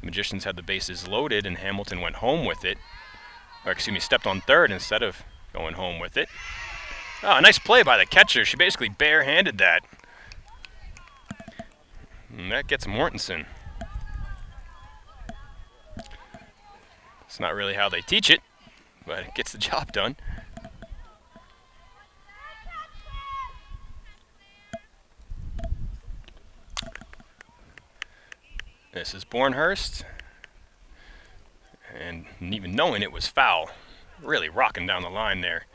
the Magicians had the bases loaded and Hamilton went home with it. Or excuse me, stepped on 3rd instead of going home with it. Oh, a nice play by the catcher. She basically barehanded that. And that gets Mortensen. It's not really how they teach it, but it gets the job done. This is Bornhurst. And even knowing it was foul, really rocking down the line there.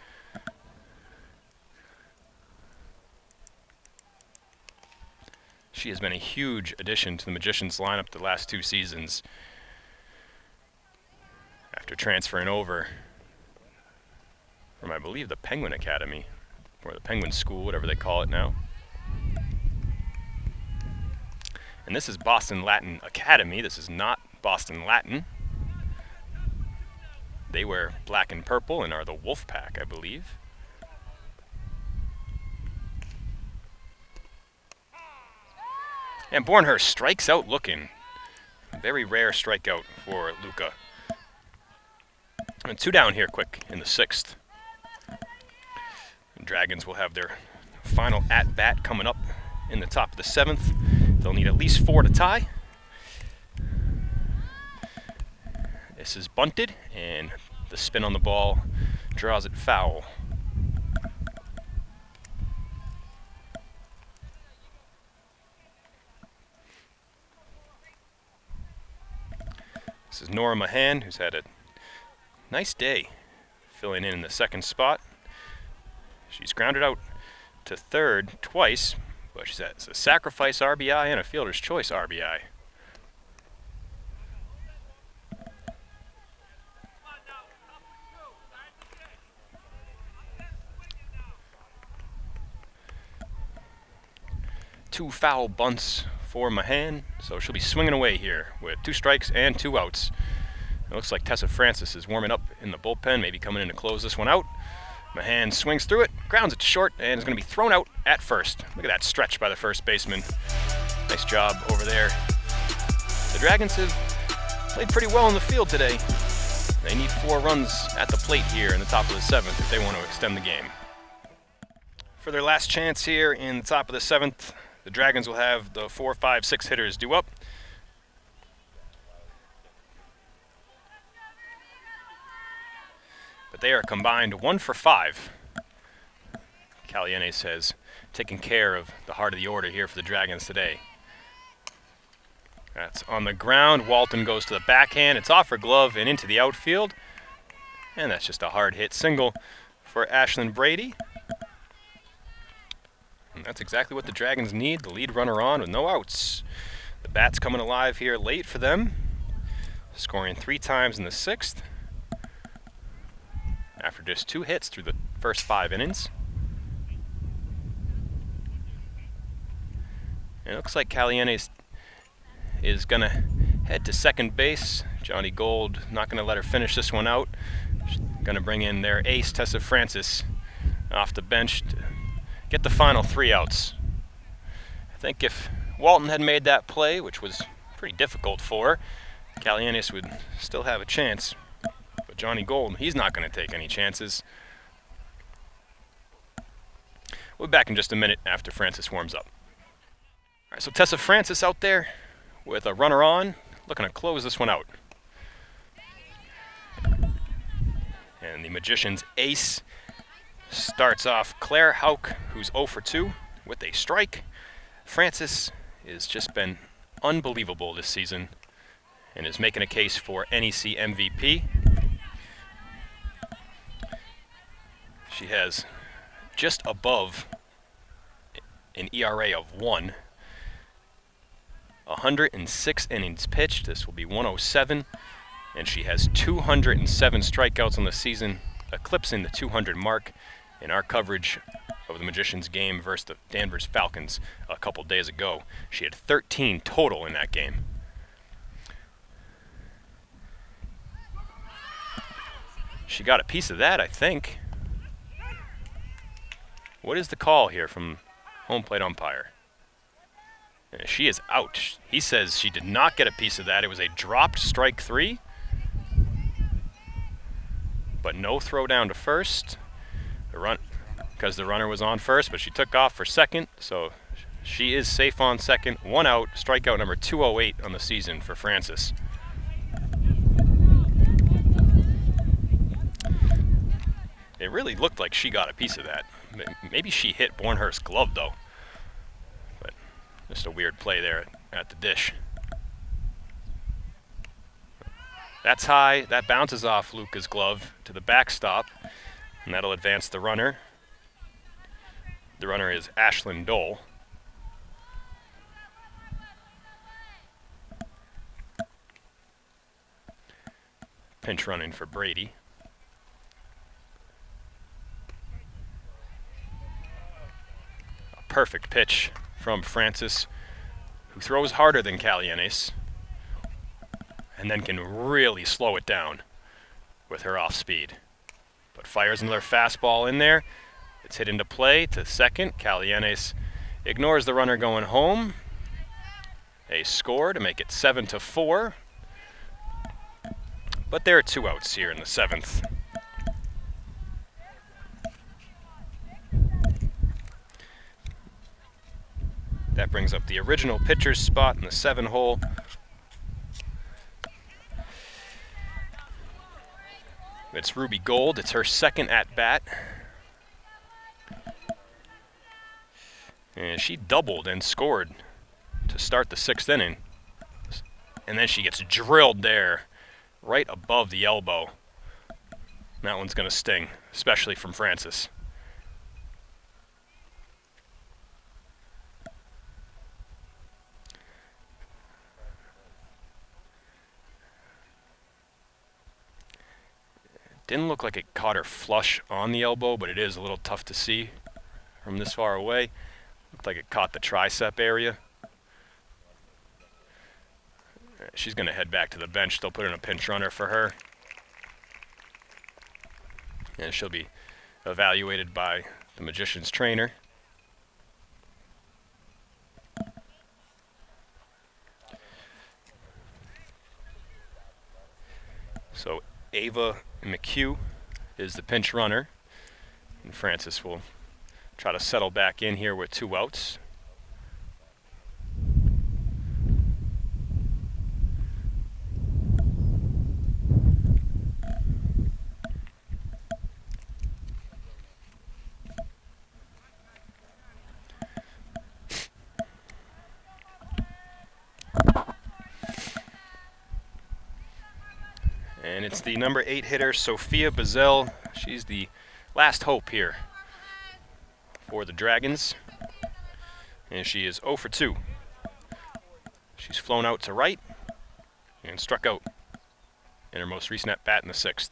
She has been a huge addition to the Magicians lineup the last 2 seasons after transferring over from, I believe, the Penguin Academy, or the Penguin School, whatever they call it now. And this is Boston Latin Academy. This is not Boston Latin. They wear black and purple and are the Wolf Pack, I believe. And Bornhurst strikes out looking. Very rare strikeout for Luca. And 2 down here quick in the 6th. The Dragons will have their final at-bat coming up in the top of the 7th. They'll need at least 4 to tie. This is bunted, and the spin on the ball draws it foul. This is Nora Mahan, who's had a nice day filling in the 2nd spot. She's grounded out to 3rd twice, but she's a sacrifice RBI and a fielder's choice RBI. Two foul bunts for Mahan, so she'll be swinging away here with 2 strikes and 2 outs. It looks like Tessa Francis is warming up in the bullpen, maybe coming in to close this one out. Mahan swings through it, grounds it short, and is going to be thrown out at first. Look at that stretch by the first baseman. Nice job over there. The Dragons have played pretty well in the field today. They need 4 runs at the plate here in the top of the 7th if they want to extend the game. For their last chance here in the top of the 7th, the Dragons will have the 4, 5, 6 hitters due up. But they are combined 1 for 5. Calianes has taken care of the heart of the order here for the Dragons today. That's on the ground. Walton goes to the backhand. It's off her glove and into the outfield. And that's just a hard hit single for Ashlyn Brady. And that's exactly what the Dragons need. The lead runner on with no outs. The bat's coming alive here late for them, scoring 3 times in the 6th after just 2 hits through the first 5 innings. And it looks like Calianes is going to head to second base. Johnny Gold not going to let her finish this one out. She's going to bring in their ace, Tessa Francis, off the bench to get the final 3 outs. I think if Walton had made that play, which was pretty difficult for her, Calianes would still have a chance. But Johnny Gold, he's not going to take any chances. We'll be back in just a minute after Francis warms up. All right, so Tessa Francis out there with a runner on, looking to close this one out. And the Magician's ace starts off Claire Hauk, who's 0 for 2 with a strike. Francis has just been unbelievable this season and is making a case for NEC MVP. She has just above an ERA of 1. 106 innings pitched. This will be 107. And she has 207 strikeouts on the season, eclipsing the 200 mark in our coverage of the Magicians game versus the Danvers Falcons a couple days ago. She had 13 total in that game. She got a piece of that, I think. What is the call here from home plate umpire? She is out. He says she did not get a piece of that. It was a dropped strike 3. But no throw down to first. Because the runner was on first, but she took off for second. So she is safe on second. 1 out. Strikeout number 208 on the season for Francis. It really looked like she got a piece of that. Maybe she hit Bornhurst's glove, though. But just a weird play there at the dish. That's high. That bounces off Luca's glove to the backstop, and that'll advance the runner. The runner is Ashlyn Dole. Pinch running for Brady. A perfect pitch from Francis, who throws harder than Calianes, and then can really slow it down with her off speed. But fires another fastball in there. It's hit into play to second. Calianes ignores the runner going home. A score to make it 7-4. But there are 2 outs here in the 7th. That brings up the original pitcher's spot in the 7 hole. It's Ruby Gold. It's her second at-bat. And she doubled and scored to start the 6th inning. And then she gets drilled there, right above the elbow. That one's going to sting, especially from Francis. Didn't look like it caught her flush on the elbow, but it is a little tough to see from this far away. Looked like it caught the tricep area. She's going to head back to the bench. They'll put in a pinch runner for her. And she'll be evaluated by the Magician's trainer. So Ava McHugh is the pinch runner, and Francis will try to settle back in here with 2 outs. And it's the number 8 hitter, Sophia Bazell. She's the last hope here for the Dragons. And she is 0 for 2. She's flown out to right and struck out in her most recent at-bat in the 6th.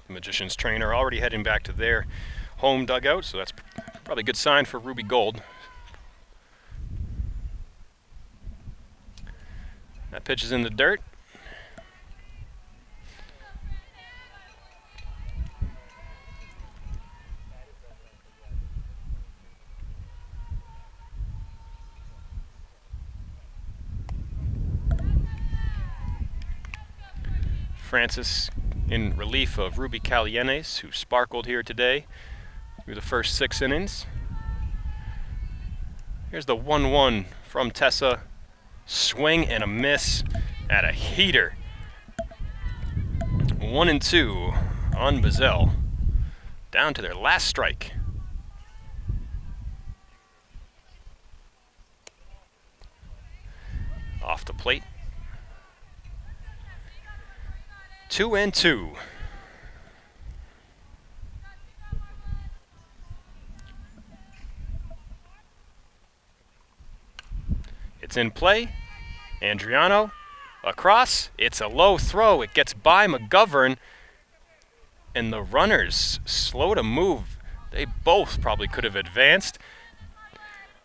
The Magicians trainer already heading back to their home dugout, so that's probably a good sign for Ruby Gold. That pitch is in the dirt. Francis in relief of Ruby Calianes, who sparkled here today through the first 6 innings. Here's the 1-1 from Tessa. Swing and a miss at a heater. 1-2 on Bazell. Down to their last strike. Off the plate. 2-2. It's in play. Andriano across. It's a low throw. It gets by McGovern. And the runners slow to move. They both probably could have advanced.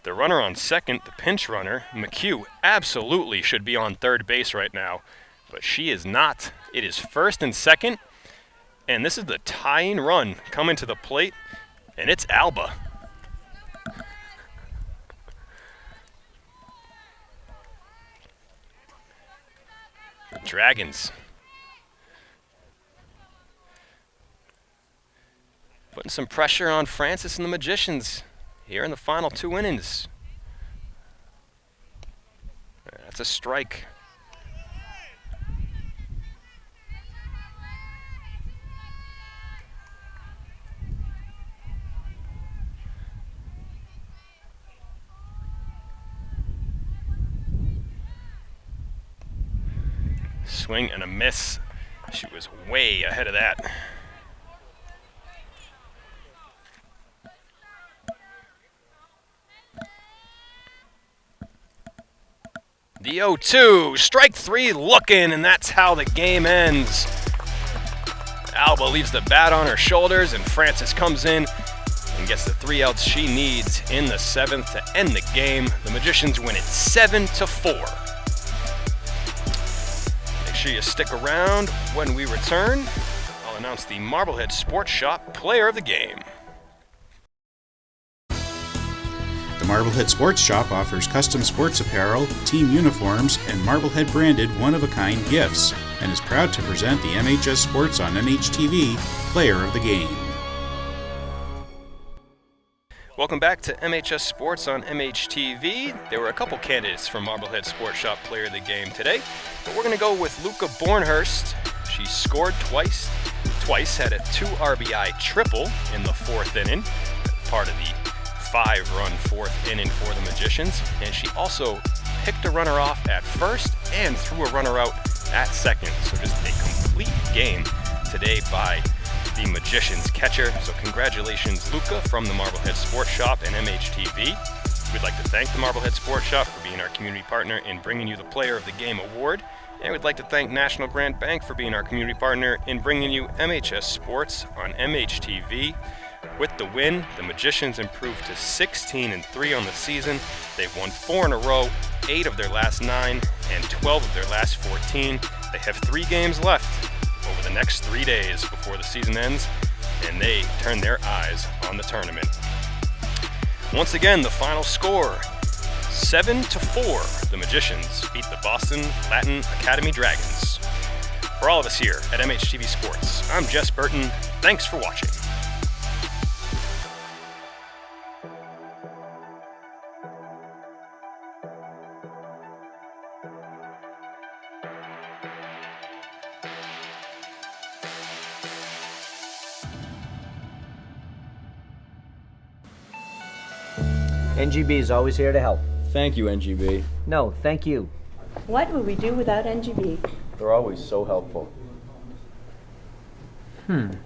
The runner on second, the pinch runner, McHugh, absolutely should be on third base right now. But she is not. It is first and second. And this is the tying run coming to the plate. And it's Alba. The Dragons putting some pressure on Francis and the Magicians here in the final 2 innings. That's a strike. Swing and a miss. She was way ahead of that. The 0-2, strike 3 looking, and that's how the game ends. Alba leaves the bat on her shoulders, and Francis comes in and gets the 3 outs she needs in the 7th to end the game. The Magicians win it 7-4. Make sure you stick around. When we return, I'll announce the Marblehead Sports Shop Player of the Game. The Marblehead Sports Shop offers custom sports apparel, team uniforms, and Marblehead branded one-of-a-kind gifts, and is proud to present the MHS Sports on MHTV Player of the Game. Welcome back to MHS Sports on MHTV. There were a couple candidates for Marblehead Sports Shop Player of the Game today, but we're going to go with Luca Bornhurst. She scored twice, had a 2 RBI triple in the 4th inning, part of the 5-run 4th inning for the Magicians, and she also picked a runner off at first and threw a runner out at second. So just a complete game today by the Magicians catcher. So congratulations, Luca, from the Marblehead Sports Shop and MHTV. We'd like to thank the Marblehead Sports Shop for being our community partner in bringing you the Player of the Game award. And we'd like to thank National Grant Bank for being our community partner in bringing you MHS Sports on MHTV. With the win, the Magicians improved to 16-3 on the season. They've won 4 in a row, 8 of their last 9, and 12 of their last 14. They have 3 games left over the next 3 days before the season ends, and they turn their eyes on the tournament. Once again, the final score, 7-4. The Magicians beat the Boston Latin Academy Dragons. For all of us here at MHTV Sports, I'm Jess Burton. Thanks for watching. NGB is always here to help. Thank you, NGB. No, thank you. What would we do without NGB? They're always so helpful. Thanks,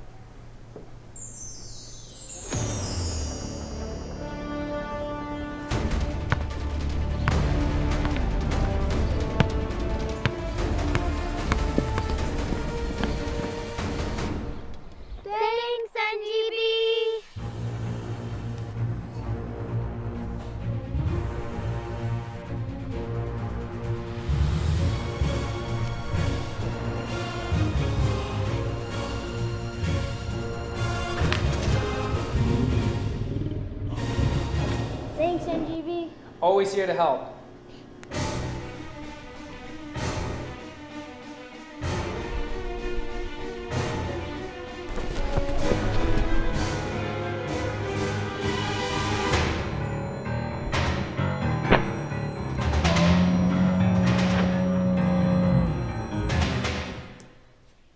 NGB. Thanks, NGB. Always here to help.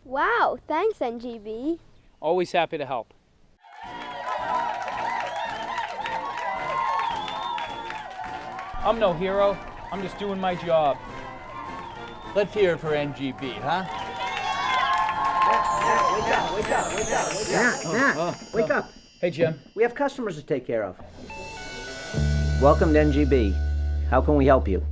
Wow, thanks, NGB. Always happy to help. I'm no hero. I'm just doing my job. Let's hear it for NGB, huh? Wake up. Hey, Jim. We have customers to take care of. Welcome to NGB. How can we help you?